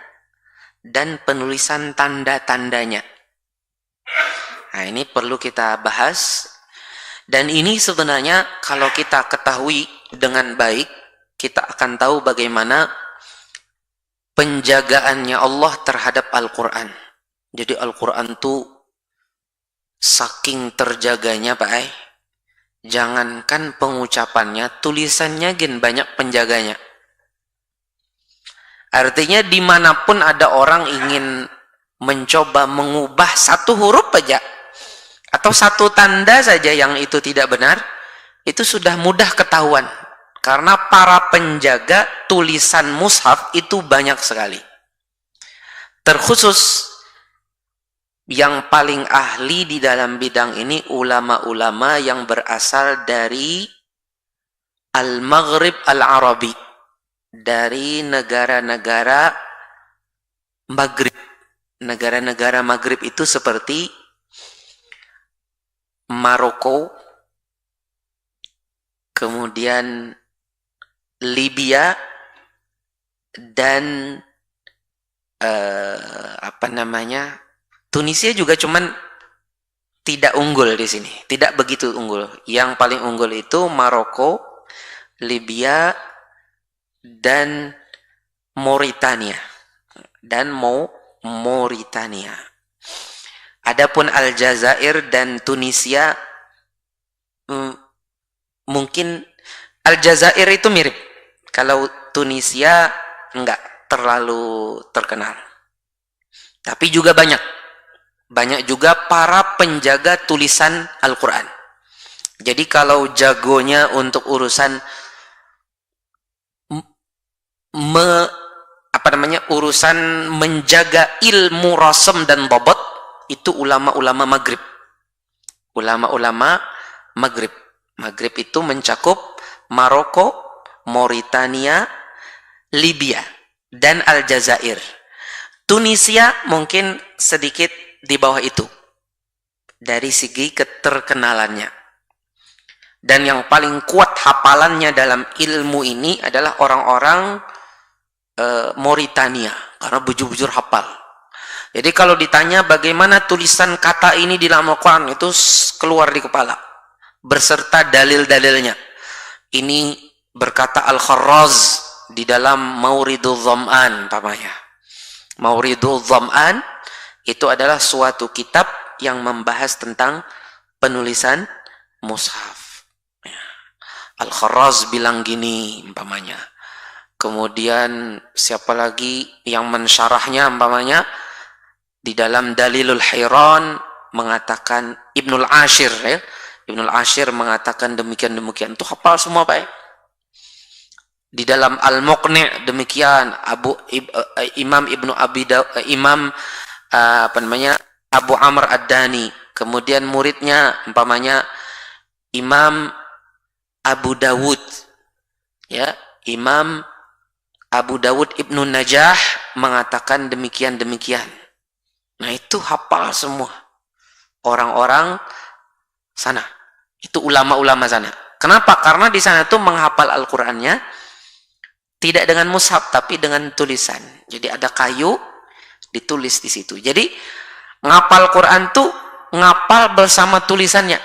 dan penulisan tanda-tandanya. Nah, ini perlu kita bahas. Dan ini sebenarnya kalau kita ketahui dengan baik, kita akan tahu bagaimana penjagaannya Allah terhadap Al-Quran. Jadi Al-Quran itu saking terjaganya Pak jangankan pengucapannya, tulisannya gen banyak penjaganya. Artinya dimanapun ada orang ingin mencoba mengubah satu huruf aja atau satu tanda saja yang itu tidak benar, itu sudah mudah ketahuan. Karena para penjaga tulisan mushaf itu banyak sekali. Terkhusus yang paling ahli di dalam bidang ini ulama-ulama yang berasal dari Al-Maghrib Al-Arabi, dari negara-negara Maghrib. Negara-negara Maghrib itu seperti Maroko, kemudian Libya, dan Tunisia juga, cuman tidak unggul di sini, tidak begitu unggul. Yang paling unggul itu Maroko, Libya, dan Mauritania. Mauritania. Adapun Aljazair dan Tunisia, mungkin Aljazair itu mirip. Kalau Tunisia enggak terlalu terkenal. Tapi juga banyak juga para penjaga tulisan Al-Quran. Jadi kalau jagonya untuk urusan urusan menjaga ilmu rasam dan bobot, itu ulama-ulama Maghrib. Ulama-ulama Maghrib. Maghrib itu mencakup Maroko, Mauritania, Libya, dan Aljazair. Tunisia mungkin sedikit di bawah itu dari segi keterkenalannya. Dan yang paling kuat hafalannya dalam ilmu ini adalah orang-orang Mauritania, karena bujur-bujur hafal. Jadi kalau ditanya bagaimana tulisan kata ini di dalam Al-Quran, itu keluar di kepala berserta dalil-dalilnya. Ini berkata Al-Kharraz di dalam Mauridul Dham'an namanya. Mauridul Dham'an itu adalah suatu kitab yang membahas tentang penulisan mushaf. Al-Kharraz bilang gini umpamanya. Kemudian siapa lagi yang mensyarahnya umpamanya di dalam Dalilul Hayran mengatakan Ibnul Ashir ya. Ibnul Ashir mengatakan demikian-demikian. Itu hafal semua Pak. Di dalam Al-Muqni' demikian Imam Ibnu Abi Imam Abu Amr Ad-Dani. Kemudian muridnya umpamanya Imam Abu Dawud. Ya, Imam Abu Dawud Ibnu Najah mengatakan demikian-demikian. Nah, itu hafal semua. Orang-orang sana. Itu ulama-ulama sana. Kenapa? Karena di sana tuh menghafal Al-Qur'annya tidak dengan mushaf tapi dengan tulisan. Jadi ada kayu ditulis di situ. Jadi ngapal Quran tuh ngapal bersama tulisannya.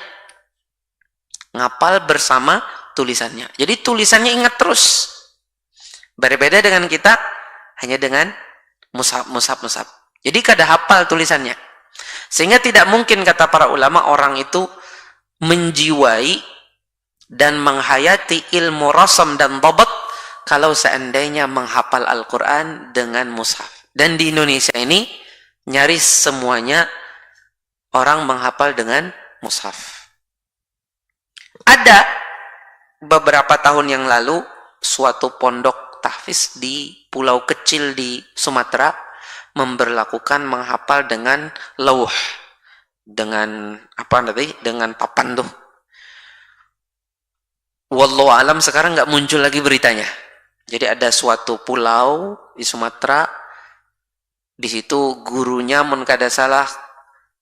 Ngapal bersama tulisannya. Jadi tulisannya ingat terus. Berbeda dengan kita hanya dengan mushaf. Jadi kada hafal tulisannya. Sehingga tidak mungkin kata para ulama orang itu menjiwai dan menghayati ilmu rasam dan dhabt kalau seandainya menghafal Al-Quran dengan mushaf. Dan di Indonesia ini nyaris semuanya orang menghafal dengan mushaf. Ada beberapa tahun yang lalu suatu pondok tahfiz di pulau kecil di Sumatera memberlakukan menghafal dengan lauh, dengan dengan papan tuh. Wallahu alam sekarang nggak muncul lagi beritanya. Jadi ada suatu pulau di Sumatera, di situ gurunya mun kada salah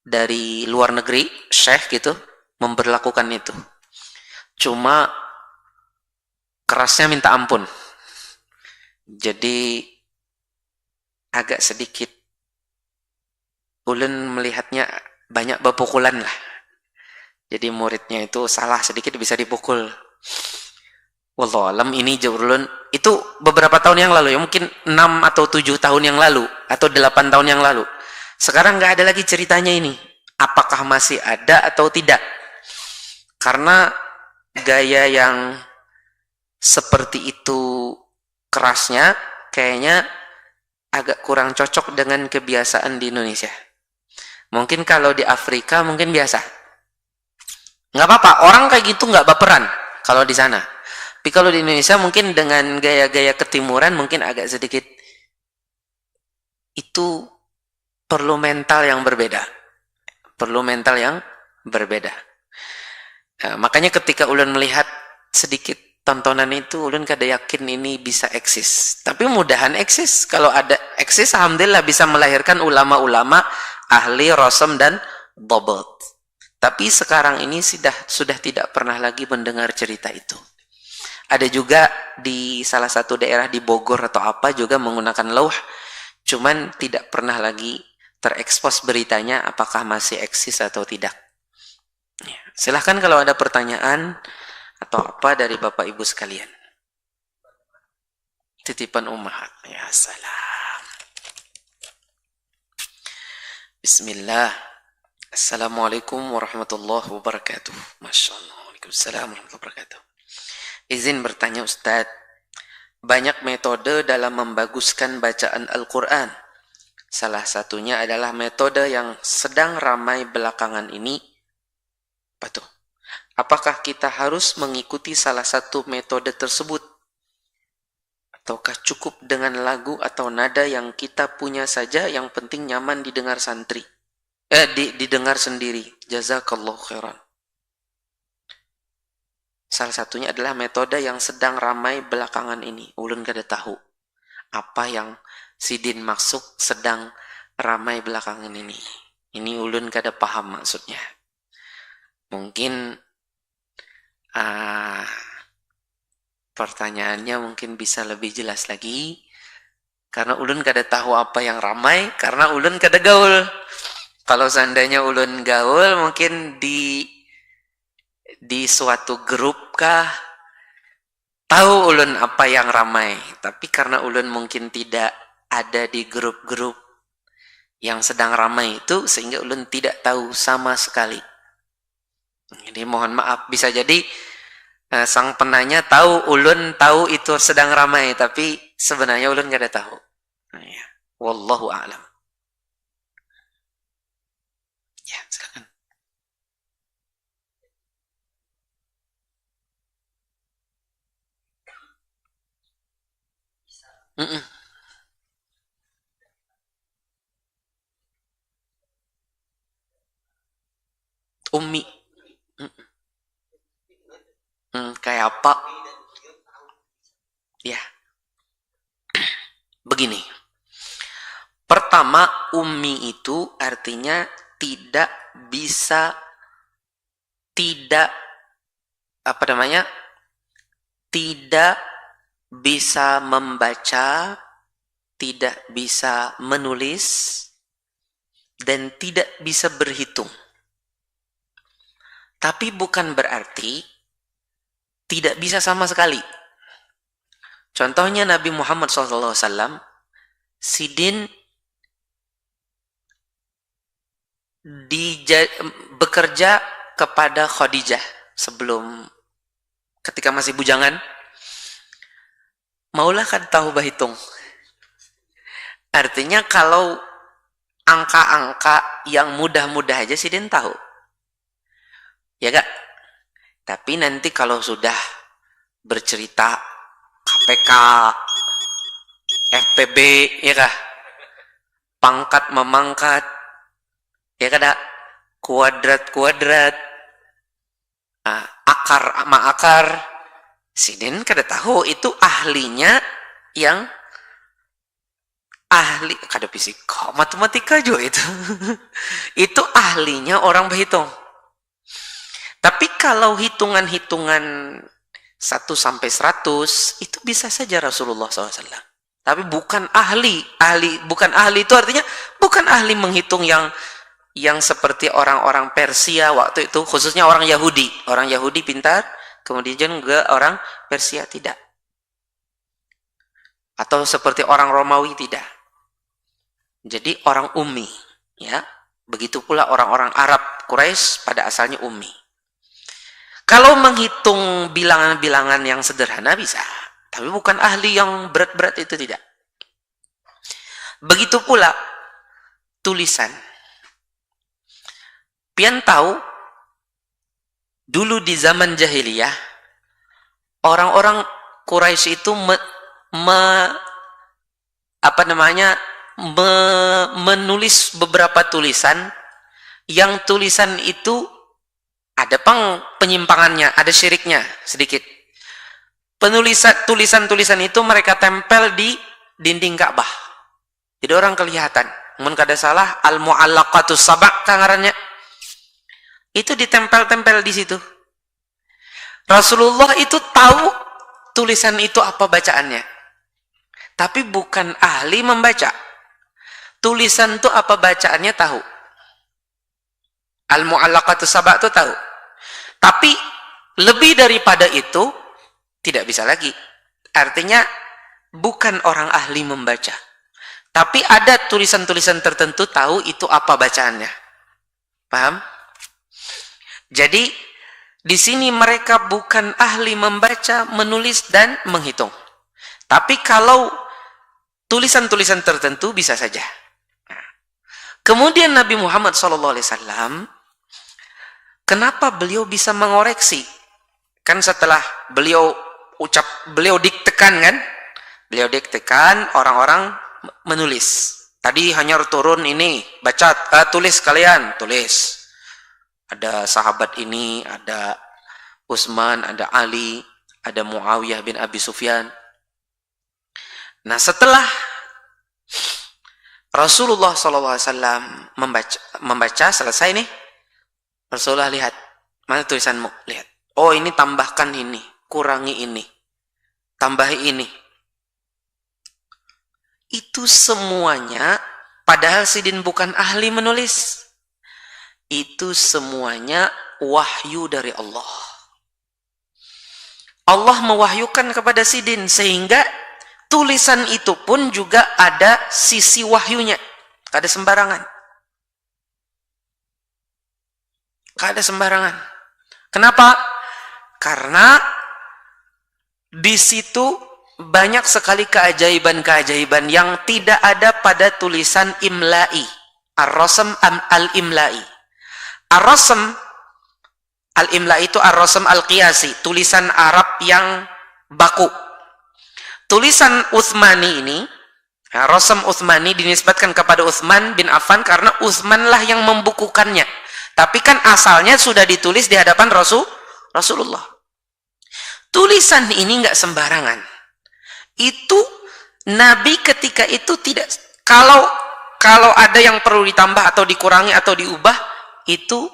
dari luar negeri, syekh gitu, memberlakukan itu. Cuma kerasnya minta ampun. Jadi agak sedikit ulun melihatnya banyak bepukulan lah. Jadi muridnya itu salah sedikit bisa dipukul. Wallahualam ini ulun itu beberapa tahun yang lalu ya, mungkin 6 atau 7 tahun yang lalu atau 8 tahun yang lalu. Sekarang nggak ada lagi ceritanya ini. Apakah masih ada atau tidak? Karena gaya yang seperti itu kerasnya kayaknya agak kurang cocok dengan kebiasaan di Indonesia. Mungkin kalau di Afrika mungkin biasa. Nggak apa-apa, orang kayak gitu nggak baperan kalau di sana. Tapi kalau di Indonesia mungkin dengan gaya-gaya ketimuran mungkin agak sedikit itu perlu mental yang berbeda. Perlu mental yang berbeda. Nah, makanya ketika ulun melihat sedikit tontonan itu, ulun kada yakin ini bisa eksis. Tapi mudahan eksis. Kalau ada eksis, alhamdulillah bisa melahirkan ulama-ulama ahli rosem dan dobot. Tapi sekarang ini sudah tidak pernah lagi mendengar cerita itu. Ada juga di salah satu daerah di Bogor atau apa juga menggunakan lauh, cuman tidak pernah lagi terekspos beritanya apakah masih eksis atau tidak. Ya, silahkan kalau ada pertanyaan atau apa dari Bapak Ibu sekalian. Titipan ummahat. Ya salam. Bismillah. Assalamualaikum warahmatullahi wabarakatuh. Masya Allah. Waalaikumsalam warahmatullahi wabarakatuh. Izin bertanya Ustadz, banyak metode dalam membaguskan bacaan Al-Quran. Salah satunya adalah metode yang sedang ramai belakangan ini. Apa tuh? Apakah kita harus mengikuti salah satu metode tersebut? Ataukah cukup dengan lagu atau nada yang kita punya saja, yang penting nyaman didengar santri? Didengar sendiri. Jazakallahu khairan. Salah satunya adalah metode yang sedang ramai belakangan ini. Ulun kada tahu apa yang Sidin maksud sedang ramai belakangan ini. Ini ulun kada paham maksudnya. Mungkin pertanyaannya mungkin bisa lebih jelas lagi. Karena ulun kada tahu apa yang ramai, karena ulun kada gaul. Kalau seandainya ulun gaul, mungkin di suatu grup kah, tahu ulun apa yang ramai. Tapi karena ulun mungkin tidak ada di grup-grup yang sedang ramai itu, sehingga ulun tidak tahu sama sekali. Jadi mohon maaf, bisa jadi sang penanya tahu, ulun tahu itu sedang ramai, tapi sebenarnya ulun gak ada tahu. Ya. Wallahu a'lam. Ya, silakan. Umi. Kayak apa? Ya. Begini. Pertama, ummi itu artinya tidak bisa, tidak membaca, tidak bisa menulis, dan tidak bisa berhitung. Tapi bukan berarti tidak bisa sama sekali. Contohnya Nabi Muhammad SAW, Sidin bekerja kepada Khadijah ketika masih bujangan. Maulah kan tahu berhitung. Artinya kalau angka-angka yang mudah-mudah aja Sidin tahu. Ya gak? Tapi nanti kalau sudah bercerita KPK, FPB, ya kah? Pangkat memangkat, ya kada? Kuadrat, akar sama akar, Sidin kada tahu. Itu ahlinya yang ahli, kada fisika, matematika juga itu. Itu ahlinya orang berhitung. Tapi kalau hitungan-hitungan 1 sampai 100 itu bisa saja Rasulullah SAW. Tapi bukan ahli. Bukan ahli itu artinya bukan ahli menghitung yang seperti orang-orang Persia waktu itu, khususnya orang Yahudi. Orang Yahudi pintar, kemudian juga orang Persia tidak. Atau seperti orang Romawi tidak. Jadi orang ummi, ya. Begitu pula orang-orang Arab Quraisy pada asalnya ummi. Kalau menghitung bilangan-bilangan yang sederhana bisa, tapi bukan ahli yang berat-berat itu tidak. Begitu pula tulisan. Pian tahu, dulu di zaman jahiliyah, orang-orang Quraisy itu menulis beberapa tulisan, yang tulisan itu ada penyimpangannya, ada syiriknya sedikit. Tulisan-tulisan itu mereka tempel di dinding Ka'bah. Jadi orang kelihatan. Mun kada salah, Al-Mu'allaqatus Sab' kangarannya. Itu ditempel-tempel di situ. Rasulullah itu tahu tulisan itu apa bacaannya. Tapi bukan ahli membaca. Tulisan itu apa bacaannya tahu. Al-Mu'allaqatus Sab' itu tahu. Tapi lebih daripada itu tidak bisa lagi. Artinya bukan orang ahli membaca. Tapi ada tulisan-tulisan tertentu tahu itu apa bacaannya. Paham? Jadi di sini mereka bukan ahli membaca, menulis dan menghitung. Tapi kalau tulisan-tulisan tertentu bisa saja. Kemudian Nabi Muhammad SAW, kenapa beliau bisa mengoreksi? Kan setelah beliau diktekan kan? Beliau diktekan, orang-orang menulis. Tadi hanya turun ini, baca, tulis kalian, tulis. Ada sahabat ini, ada Utsman, ada Ali, ada Muawiyah bin Abi Sufyan. Nah, setelah Rasulullah SAW membaca selesai nih, Rasulullah lihat, mana tulisanmu? Lihat. Oh, ini tambahkan ini, kurangi ini, tambahi ini. Itu semuanya, padahal Sidin bukan ahli menulis. Itu semuanya wahyu dari Allah. Allah mewahyukan kepada Sidin sehingga tulisan itu pun juga ada sisi wahyunya. Kada sembarangan. Kada sembarangan. Kenapa? Karena di situ banyak sekali keajaiban-keajaiban yang tidak ada pada tulisan imla'i. Ar-Rasm al-Imla'i. Ar-Rasm al-Imla'i itu Ar-Rasm al-Qiyasi, tulisan Arab yang baku. Tulisan Utsmani ini, Rasm Utsmani dinisbatkan kepada Utsman bin Affan karena Utsman lah yang membukukannya. Tapi kan asalnya sudah ditulis di hadapan Rasulullah. Tulisan ini nggak sembarangan. Itu Nabi ketika itu tidak, kalau ada yang perlu ditambah atau dikurangi atau diubah, itu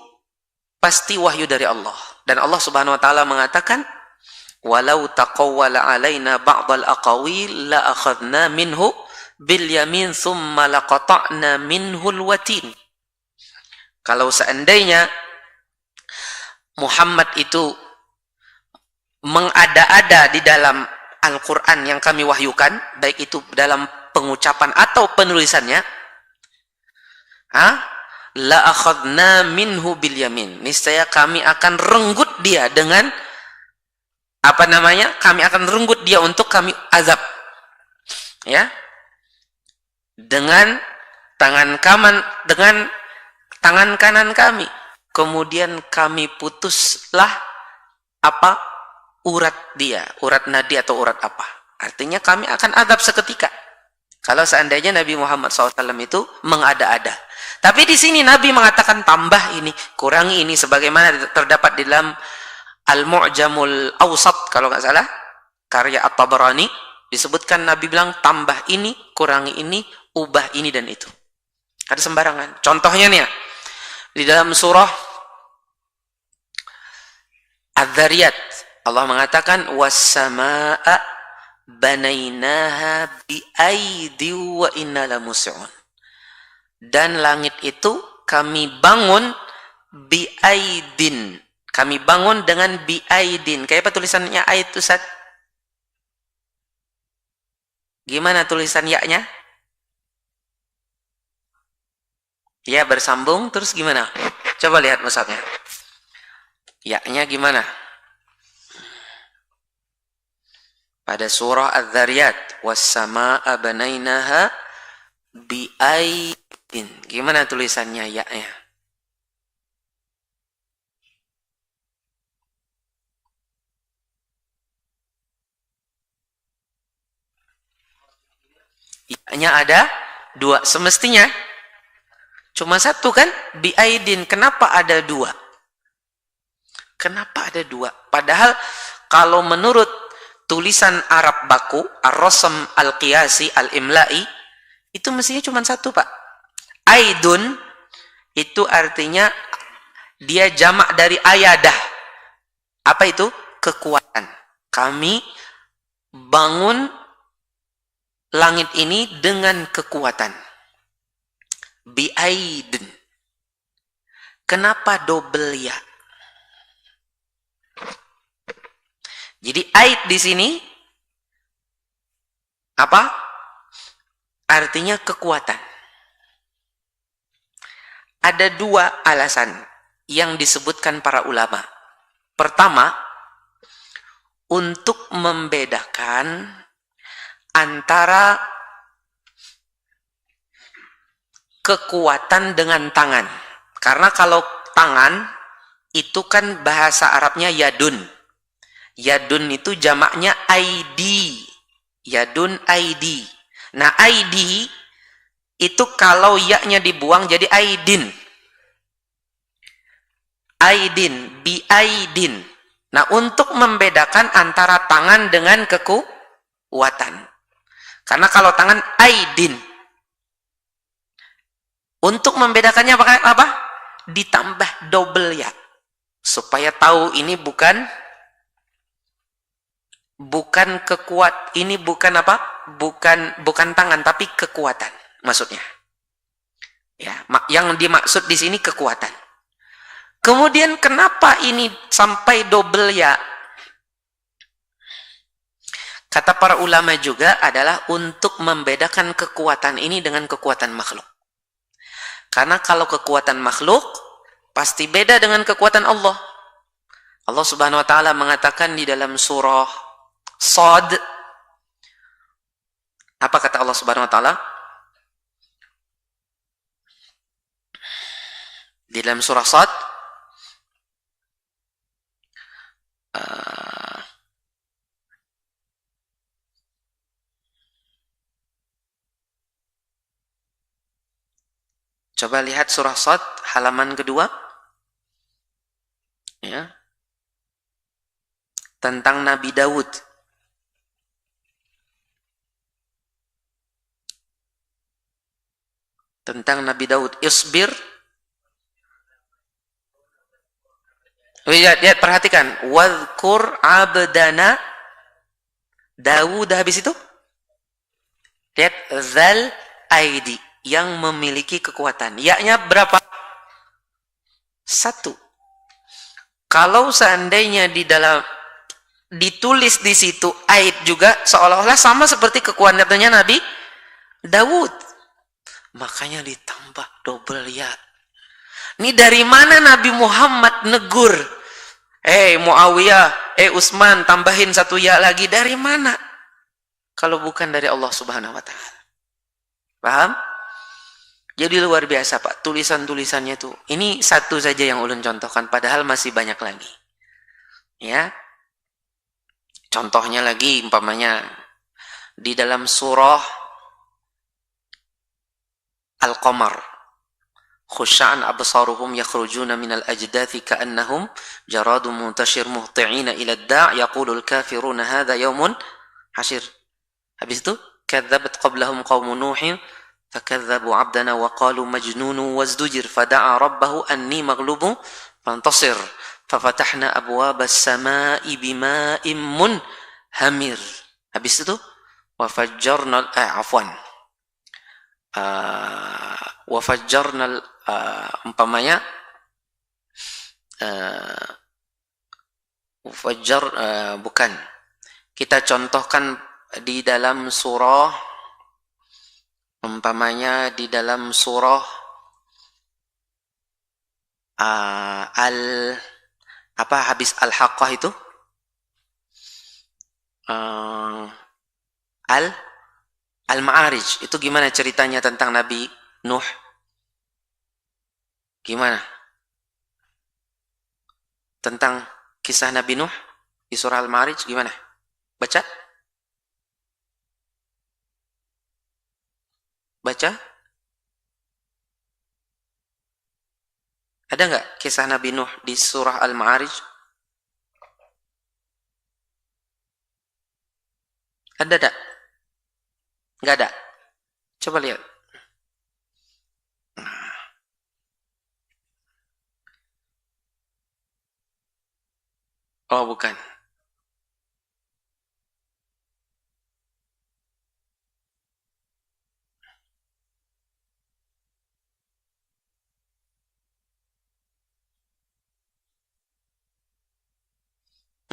pasti wahyu dari Allah. Dan Allah Subhanahu wa taala mengatakan, "Walau taqawwala 'alaina ba'dal aqawil la akhadna minhu bil yamin tsumma laqata'na minhu al-watin." Kalau seandainya Muhammad itu mengada-ada di dalam Al-Qur'an yang kami wahyukan, baik itu dalam pengucapan atau penulisannya, la akhadna minhu bil yamin, niscaya kami akan renggut dia dengan kami akan renggut dia untuk kami azab, ya, dengan tangan kanan kami. Kemudian kami putuslah urat dia, urat nadi atau urat apa. Artinya kami akan azab seketika kalau seandainya Nabi Muhammad SAW itu mengada-ada. Tapi di sini Nabi mengatakan tambah ini, kurangi ini, sebagaimana terdapat di dalam Al-Mu'jamul Awsat kalau nggak salah, karya At-Tabarani, disebutkan Nabi bilang tambah ini, kurangi ini, ubah ini dan itu. Ada sembarangan. Contohnya nih ya, di dalam surah Adz-Dzariyat Allah mengatakan was-samaa'a banainaha biaidi wa inna lamus'un. Dan langit itu kami bangun biaidin. Kami bangun dengan biaidin. Kayak apa tulisannya ait itu, Ustaz? Gimana tulisan ya-nya? Ya, bersambung terus gimana? Coba lihat mushafnya. Ya-nya gimana? Pada surah Az-Zariyat, was-samaa'a banainaha biaidin. Gimana tulisannya ya-nya? Ya-nya ada dua. Semestinya cuma satu kan? Biaidin. Kenapa ada dua? Kenapa ada dua? Padahal kalau menurut tulisan Arab baku, ar-rasm al-qiyasi al-imla'i, itu mestinya cuma satu, Pak. Aidun itu artinya dia jamak dari ayadah. Apa itu? Kekuatan. Kami bangun langit ini dengan kekuatan. Biaidin. Kenapa double ya? Jadi aid di sini apa? Artinya kekuatan. Ada dua alasan yang disebutkan para ulama. Pertama, untuk membedakan antara kekuatan dengan tangan. Karena kalau tangan itu kan bahasa Arabnya yadun. Yadun itu jamaknya aidi. Yadun aidi. Nah, aidi itu kalau ya-nya dibuang jadi aidin. Aidin, biaidin. Nah, untuk membedakan antara tangan dengan kekuatan. Karena kalau tangan aidin. Untuk membedakannya apa? Ditambah double ya. Supaya tahu ini bukan kekuat, ini bukan apa? Bukan tangan tapi kekuatan maksudnya. Ya, yang dimaksud di sini kekuatan. Kemudian kenapa ini sampai double ya? Kata para ulama juga adalah untuk membedakan kekuatan ini dengan kekuatan makhluk. Karena kalau kekuatan makhluk pasti beda dengan kekuatan Allah. Allah Subhanahu wa taala mengatakan di dalam surah Shad, apa kata Allah Subhanahu wa taala? Di dalam surah Shad coba lihat surah Shad halaman kedua. Ya. Tentang Nabi Daud. Tentang Nabi Daud. Isbir. Lihat, perhatikan. Wadhkur abdana Daud. Habis itu lihat zal aidi, yang memiliki kekuatan. Ya-nya berapa? Satu. Kalau seandainya di dalam ditulis di situ aid juga, seolah-olah sama seperti kekuatannya Nabi Daud. Makanya ditambah double ya. Ini dari mana Nabi Muhammad negur? Muawiyah, Utsman, tambahin satu ya lagi. Dari mana? Kalau bukan dari Allah Subhanahu wa taala. Paham? Jadi luar biasa, Pak, tulisan-tulisannya tuh. Ini satu saja yang ulun contohkan, padahal masih banyak lagi. Ya. Contohnya lagi, umpamanya di dalam surah Al-Qamar. Khusya'an absaruhum yakhrujuna minal ajdathi ka'annahum jaradun muntashir muhti'ina ila ad-da' yaqulul kafiruna hadha yawmun hashir. Habis itu, kadzabat qablahum qaumun nuhin fakadzabu 'abdana wa qalu majnunun wazdujir fada'a rabbahu anni maghlubun fantasir fafatahna abwabas samai bima'im munhamir. Habis itu wafajjarnal afwan. Wafajjarnal umpamanya fajjar bukan. Kita contohkan di dalam surah umpamanya di dalam surah al apa habis al-haqqah itu al-ma'arij itu gimana ceritanya tentang Nabi Nuh? Gimana? Tentang kisah Nabi Nuh di surah Al-Ma'arij gimana? Baca? Baca? Ada nggak kisah Nabi Nuh di surah Al-Ma'arij? Ada tak? Nggak ada. Coba lihat. Oh, bukan.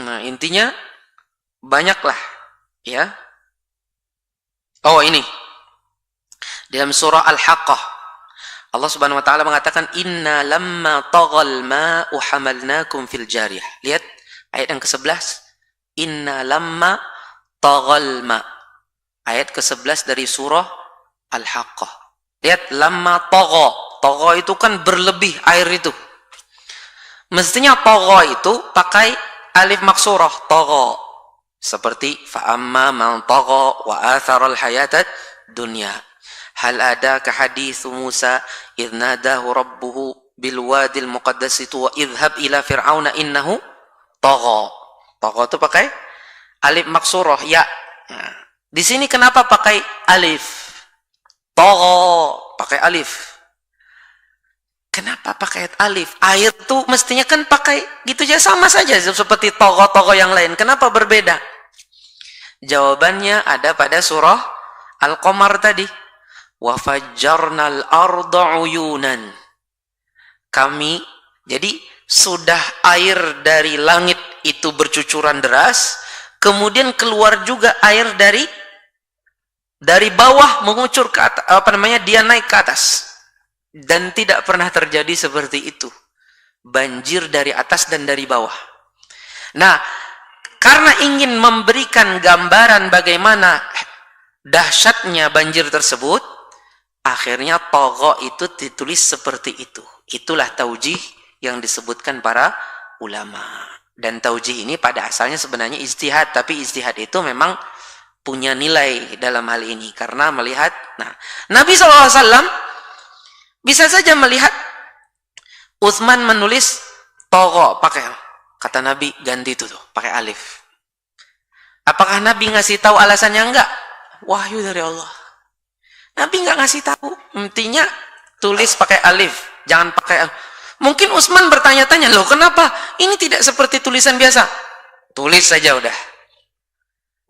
Nah, intinya banyaklah, ya. Oh, ini. Dalam surah Al-Haqqah Allah Subhanahu wa taala mengatakan inna lamma taghal ma'u hamalnakum fil jariyah. Lihat ayat yang ke-11. Inna lamma taghal ma. Ayat ke-11 dari surah Al-Haqqah. Lihat lamma tagha. Tagha itu kan berlebih air itu. Mestinya tagha itu pakai alif maksurah tagha. Seperti fa amma man tagha wa athara al-hayatad dunya. Hal adaka hadithu Musa idh nadahu rabbuhu bil wadil muqaddas wa idhhab ila fir'auna innahu tagha. Tagha itu pakai alif maksurah ya. Nah, di sini kenapa pakai alif? Tagha pakai alif. Kenapa pakai alif? Air tuh mestinya kan pakai gitu aja sama saja seperti tagha-tagha yang lain. Kenapa berbeda? Jawabannya ada pada surah Al-Qamar tadi. Wa fajjarnal arda uyunan. Kami jadi sudah air dari langit itu bercucuran deras, kemudian keluar juga air dari bawah mengucur ke atas, dia naik ke atas. Dan tidak pernah terjadi seperti itu. Banjir dari atas dan dari bawah. Nah, karena ingin memberikan gambaran bagaimana dahsyatnya banjir tersebut, akhirnya tagha itu ditulis seperti itu. Itulah taujih yang disebutkan para ulama. Dan taujih ini pada asalnya sebenarnya ijtihad, tapi ijtihad itu memang punya nilai dalam hal ini karena melihat, nah, Nabi SAW bisa saja melihat Utsman menulis tagha pakai, kata Nabi ganti itu tuh pakai alif. Apakah Nabi ngasih tahu alasannya? Enggak, wahyu dari Allah. Nabi nggak ngasih tahu, intinya tulis pakai alif, jangan pakai alif. Mungkin Utsman bertanya-tanya, loh kenapa ini tidak seperti tulisan biasa? Tulis saja udah.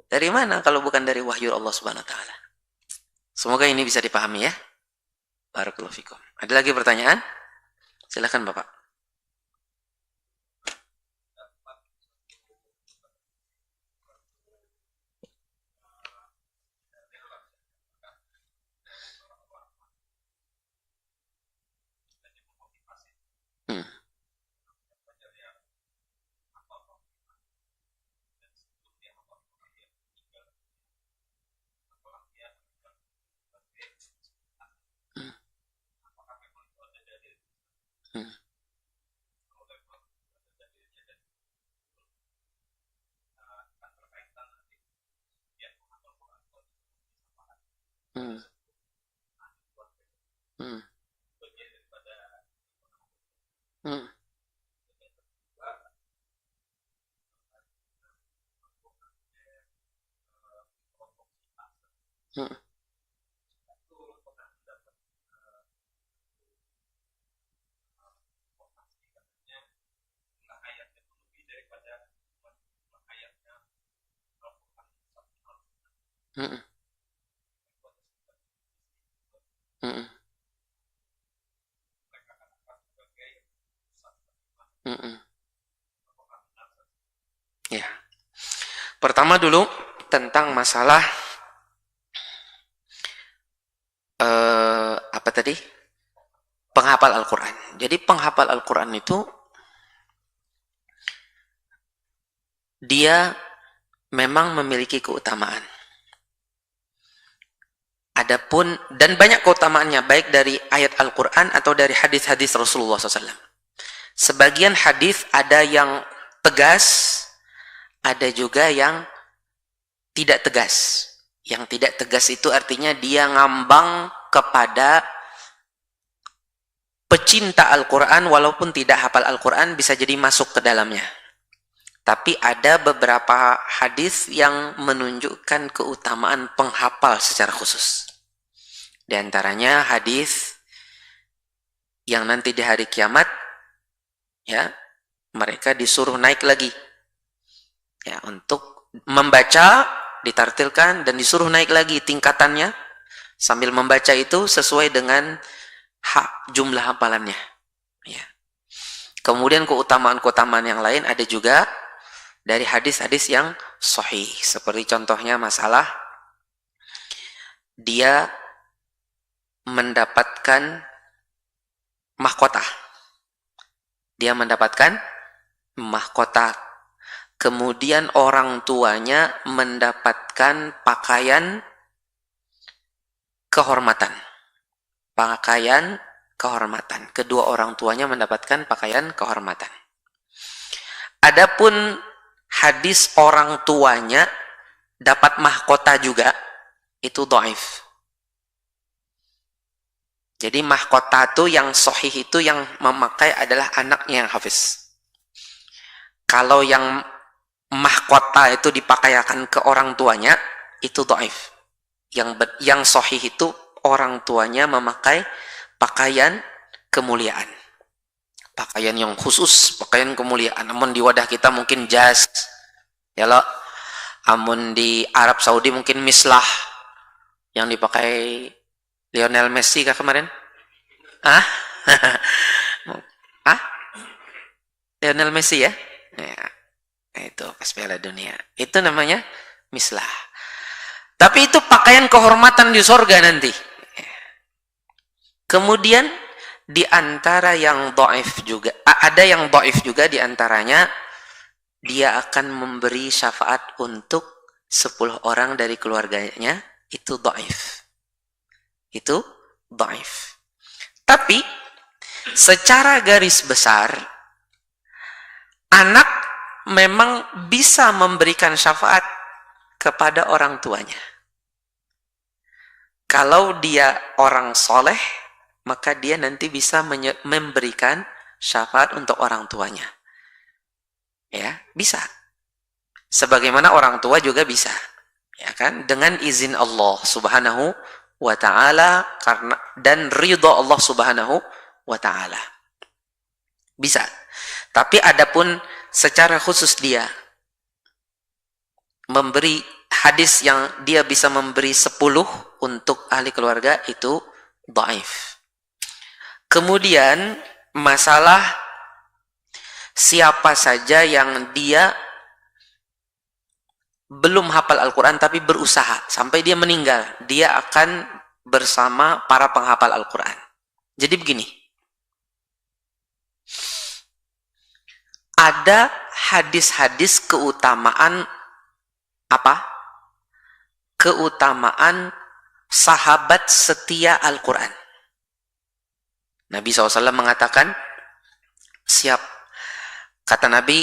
Dari mana kalau bukan dari wahyu Allah Subhanahu wa taala? Semoga ini bisa dipahami ya. Barakallahu fikum. Ada lagi pertanyaan? Silakan Bapak. Hmm. Hmm. Hmm. Hmm. Hmm. Hmm. Mm-mm. Mm-mm. Mm-mm. Ya. Pertama dulu tentang masalah apa tadi? Penghafal Al-Quran. Jadi penghafal Al-Quran itu dia memang memiliki keutamaan. Adapun dan banyak keutamaannya baik dari ayat Al-Quran atau dari hadis-hadis Rasulullah SAW. Sebagian hadis ada yang tegas, ada juga yang tidak tegas. Yang tidak tegas itu artinya dia ngambang kepada pecinta Al-Quran walaupun tidak hafal Al-Quran bisa jadi masuk ke dalamnya. Tapi ada beberapa hadis yang menunjukkan keutamaan penghafal secara khusus. Di antaranya hadis yang nanti di hari kiamat ya mereka disuruh naik lagi ya untuk membaca, ditartilkan dan disuruh naik lagi tingkatannya sambil membaca itu sesuai dengan jumlah hafalannya ya. Kemudian keutamaan-keutamaan yang lain ada juga dari hadis-hadis yang sahih, seperti contohnya masalah dia mendapatkan mahkota. Dia mendapatkan mahkota. Kemudian orang tuanya mendapatkan pakaian kehormatan. Pakaian kehormatan. Kedua orang tuanya mendapatkan pakaian kehormatan. Adapun hadis orang tuanya dapat mahkota juga, itu dhaif. Jadi mahkota itu yang sahih itu yang memakai adalah anaknya yang hafiz. Kalau yang mahkota itu dipakaikan ke orang tuanya, itu dhaif. Yang sahih itu orang tuanya memakai pakaian kemuliaan. Pakaian yang khusus, pakaian kemuliaan. Namun di wadah kita mungkin jas. Ya loh. Namun di Arab Saudi mungkin mislah yang dipakai Lionel Messi kah kemarin? Ah? Ah? Lionel Messi ya? Ya. Itu pas Piala Dunia. Itu namanya mislah. Tapi itu pakaian kehormatan di surga nanti. Kemudian di antara yang dhaif juga, ada yang dhaif juga di antaranya dia akan memberi syafaat untuk 10 orang dari keluarganya, itu dhaif. Itu dhaif. Tapi secara garis besar anak memang bisa memberikan syafaat kepada orang tuanya. Kalau dia orang soleh, maka dia nanti bisa memberikan syafaat untuk orang tuanya. Ya, bisa. Sebagaimana orang tua juga bisa. Ya kan? Dengan izin Allah Subhanahu wa ta'ala dan ridha Allah Subhanahu wa ta'ala. Bisa. Tapi adapun secara khusus dia memberi hadis yang dia bisa memberi 10 untuk ahli keluarga itu dhaif. Kemudian masalah siapa saja yang dia belum hafal Al-Quran tapi berusaha sampai dia meninggal, dia akan bersama para penghafal Al-Quran. Jadi begini, ada hadis-hadis keutamaan apa? Keutamaan sahabat setia Al-Quran. Nabi SAW mengatakan, siap. Kata Nabi,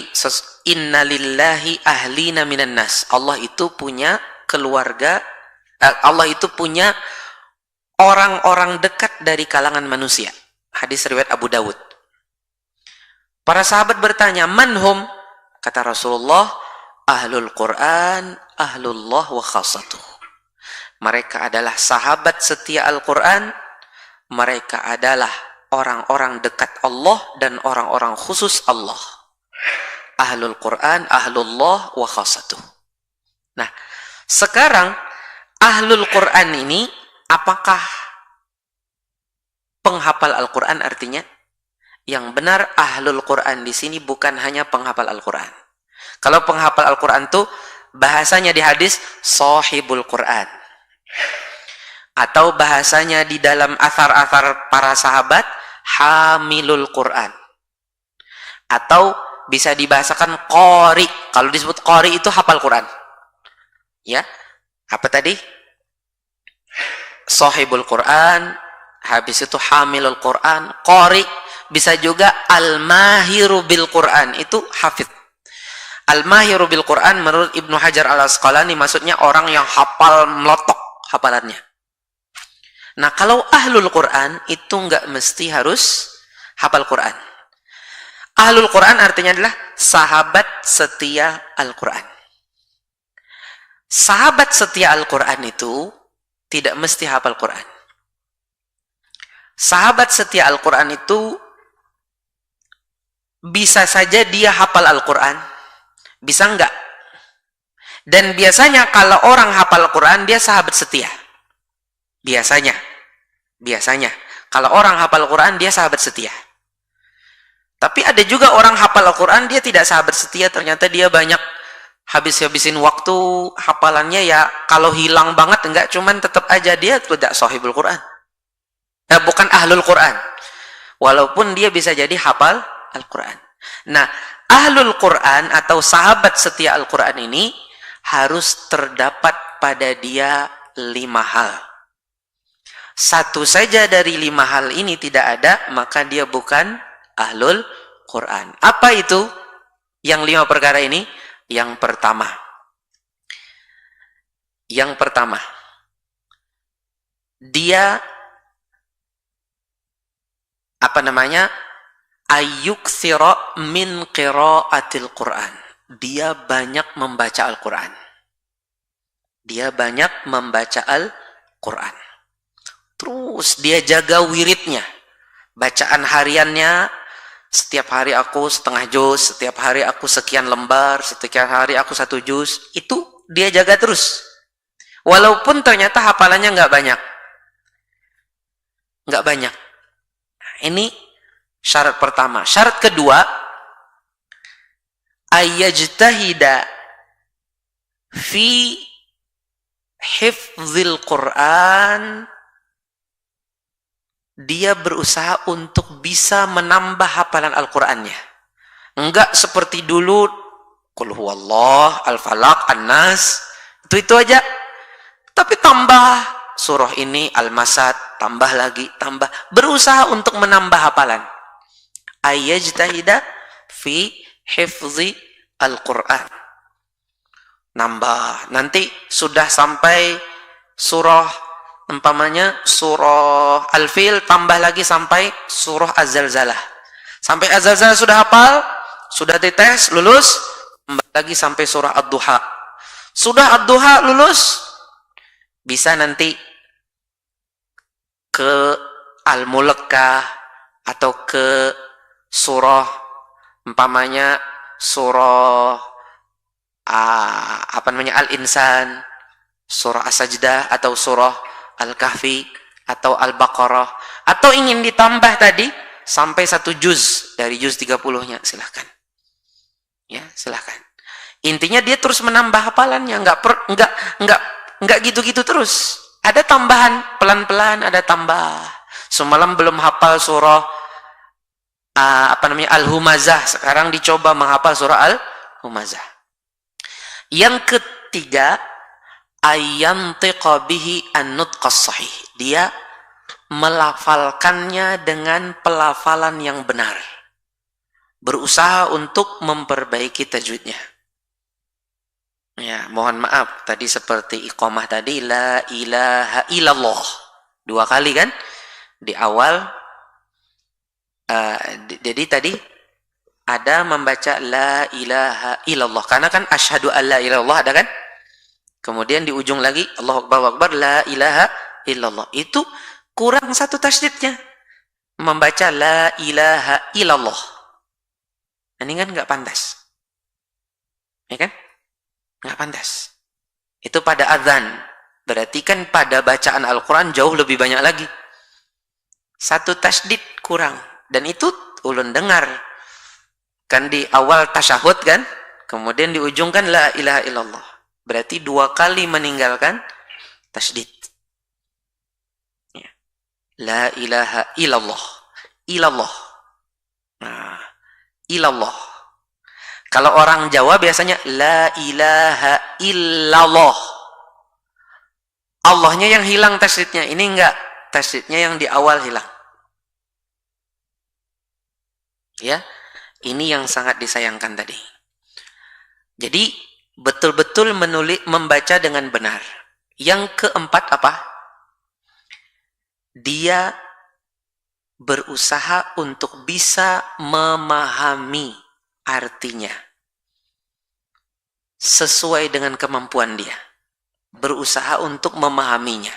inna lillahi ahlina minan nas. Allah itu punya keluarga, Allah itu punya orang-orang dekat dari kalangan manusia. Hadis riwayat Abu Dawud. Para sahabat bertanya, manhum? Kata Rasulullah, ahlul Quran, ahlullah wa khasatuh. Mereka adalah sahabat setia Al-Quran, mereka adalah orang-orang dekat Allah dan orang-orang khusus Allah. Ahlul Quran, ahlullah wa khasatuh. Nah, sekarang ahlul Quran ini apakah penghafal Al-Quran artinya? Yang benar ahlul Quran di sini bukan hanya penghafal Al-Quran. Kalau penghafal Al-Quran tuh bahasanya di hadis sahibul Quran. Atau bahasanya di dalam athar-athar para sahabat hamilul Quran. Atau bisa dibahasakan qori. Kalau disebut qori itu hafal Quran. Ya. Apa tadi? Sahibul Quran, habis itu hamilul Quran, qori, bisa juga al-mahiru bil Quran, itu hafidh. Al-mahiru bil Quran menurut Ibnu Hajar al-Asqalani maksudnya orang yang hafal melotok hafalannya. Nah, kalau ahlul Quran itu enggak mesti harus hafal Quran. Ahlul Quran artinya adalah sahabat setia Al-Quran. Sahabat setia Al-Quran itu tidak mesti hafal Quran. Sahabat setia Al-Quran itu bisa saja dia hafal Al-Quran, bisa enggak. Dan biasanya kalau orang hafal Al-Quran, dia sahabat setia. Biasanya. Kalau orang hafal Al-Quran, dia sahabat setia. Tapi ada juga orang hafal Al-Quran, dia tidak sahabat setia, ternyata dia banyak habis-habisin waktu hafalannya ya, kalau hilang banget enggak, cuman tetap aja dia tidak sahibul Quran. Nah, bukan ahlul Quran. Walaupun dia bisa jadi hafal Al-Quran. Nah, ahlul Quran atau sahabat setia Al-Quran ini harus terdapat pada dia 5 hal. Satu saja dari 5 hal ini tidak ada, maka dia bukan ahlul Quran. Apa itu yang 5 perkara ini? Yang pertama, dia ayyuktsira min qiraatil Quran. Dia banyak membaca Al-Quran. Terus dia jaga wiridnya, bacaan hariannya. Setiap hari aku setengah juz, setiap hari aku sekian lembar, setiap hari aku 1 juz. Itu dia jaga terus. Walaupun ternyata hafalannya nggak banyak. Nah, ini syarat pertama. Syarat kedua, ayyajtahida fi hifdzil Quran. Dia berusaha untuk bisa menambah hafalan Al-Qurannya. Enggak seperti dulu, Qul huwallah, Al-Falaq, An-Nas, itu aja. Tapi tambah surah ini, Al-Masad, tambah lagi. Berusaha untuk menambah hafalan. Ayyajtahida fi hifzi Al-Quran. Nambah. Nanti sudah sampai surah surah Al-Fil, tambah lagi sampai surah Az-Zalzalah. Sampai Az-Zalzalah sudah hafal, sudah dites, lulus, tambah lagi sampai surah Ad-Duha. Sudah Ad-Duha lulus, bisa nanti ke Al-Mulkah atau ke surah surah Al-Insan, surah As-Sajdah atau surah Al-Kahfi atau Al-Baqarah, atau ingin ditambah tadi sampai 1 juz dari juz 30-nya, silahkan. Ya, silahkan. Intinya dia terus menambah hafalannya, enggak gitu-gitu terus. Ada tambahan, pelan-pelan ada tambah. Semalam belum hafal surah Al-Humazah, sekarang dicoba menghafal surah Al-Humazah. Yang ketiga, ayyantiqa bihi an-nutqas sahih. Dia melafalkannya dengan pelafalan yang benar. Berusaha untuk memperbaiki tajwidnya. Ya, mohon maaf tadi seperti iqamah tadi, la ilaha illallah 2 kali kan di awal. Jadi tadi ada membaca la ilaha illallah karena kan asyhadu alla ilallah ada kan. Kemudian di ujung lagi Allahu Akbar la ilaha illallah. Itu kurang 1 tasydidnya. Membaca la ilaha illallah. Ini kan enggak pantas. Ya kan? Enggak pantas. Itu pada azan. Berarti kan pada bacaan Al-Quran jauh lebih banyak lagi. Satu tasydid kurang. Dan itu ulun dengar. Kan di awal tasyahud kan. Kemudian di ujung kan la ilaha illallah. Berarti 2 kali meninggalkan tasydid. Ya. La ilaha illallah. Ilallah. Nah, ilallah. Kalau orang Jawa biasanya la ilaha illallah. Allahnya yang hilang tasydidnya. Ini enggak. Tasydidnya yang di awal hilang. Ya. Ini yang sangat disayangkan tadi. Jadi betul-betul membaca dengan benar. Yang keempat apa? Dia berusaha untuk bisa memahami artinya sesuai dengan kemampuan dia. Berusaha untuk memahaminya.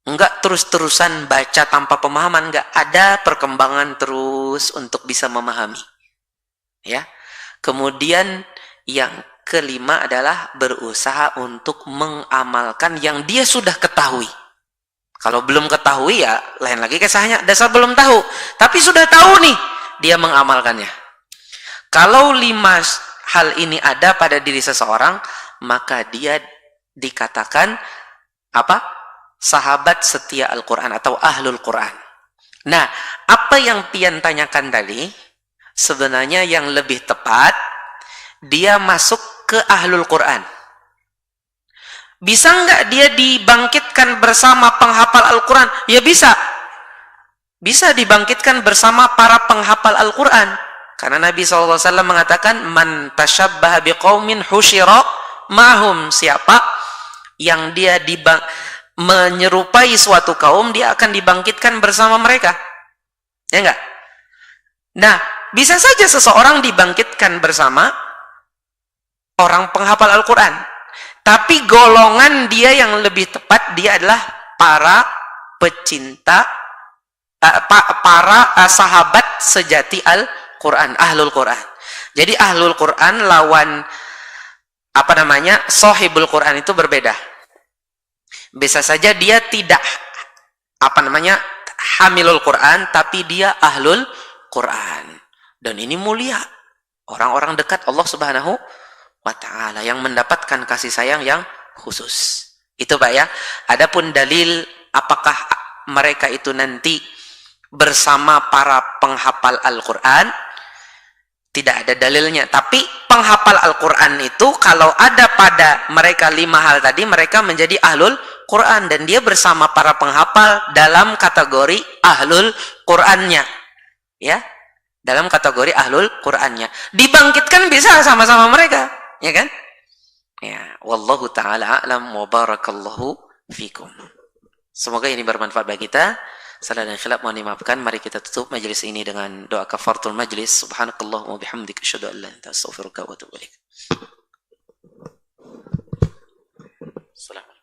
Enggak terus-terusan baca tanpa pemahaman, enggak. Ada perkembangan terus untuk bisa memahami. Ya. Kemudian yang kelima adalah berusaha untuk mengamalkan yang dia sudah ketahui. Kalau belum ketahui ya lain lagi kisahnya. Dasar belum tahu, tapi sudah tahu nih, dia mengamalkannya. Kalau 5 hal ini ada pada diri seseorang, maka dia dikatakan apa? Sahabat setia Al-Quran atau ahlul Quran. Nah, apa yang Pian tanyakan tadi, sebenarnya yang lebih tepat, dia masuk ke ahlul Quran. Bisa nggak dia dibangkitkan bersama penghafal Al-Quran? Ya bisa. Bisa dibangkitkan bersama para penghafal Al-Quran. Karena Nabi SAW mengatakan, man tashabbaha biqaumin husyira mahum. Siapa yang dia menyerupai suatu kaum, dia akan dibangkitkan bersama mereka. Ya enggak? Nah, bisa saja seseorang dibangkitkan bersama orang penghafal Al-Quran. Tapi golongan dia yang lebih tepat, dia adalah para pecinta, para sahabat sejati Al-Quran, ahlul Quran. Jadi ahlul Quran lawan sahibul Quran itu berbeda. Bisa saja dia tidak hamilul Quran, tapi dia ahlul Quran. Dan ini mulia. Orang-orang dekat Allah Subhanahu wa ta'ala yang mendapatkan kasih sayang yang khusus. Itu Pak ya. Adapun dalil apakah mereka itu nanti bersama para penghafal Al-Quran, tidak ada dalilnya. Tapi penghafal Al-Quran itu kalau ada pada mereka 5 hal tadi, mereka menjadi ahlul Quran. Dan dia bersama para penghafal dalam kategori ahlul Qurannya. Ya, dalam kategori ahlul Qurannya. Dibangkitkan bisa sama-sama mereka. Ya kan? Ya, wallahu ta'ala a'lam wa barakallahu fikum. Semoga ini bermanfaat bagi kita. Salah dan khilaf mohon dimaafkan. Mari kita tutup majelis ini dengan doa kafaratul majlis. Subhanakallahumma wa bihamdika asyhadu an la ilaha illa anta astaghfiruka wa atubu ilaik. Assalamualaikum.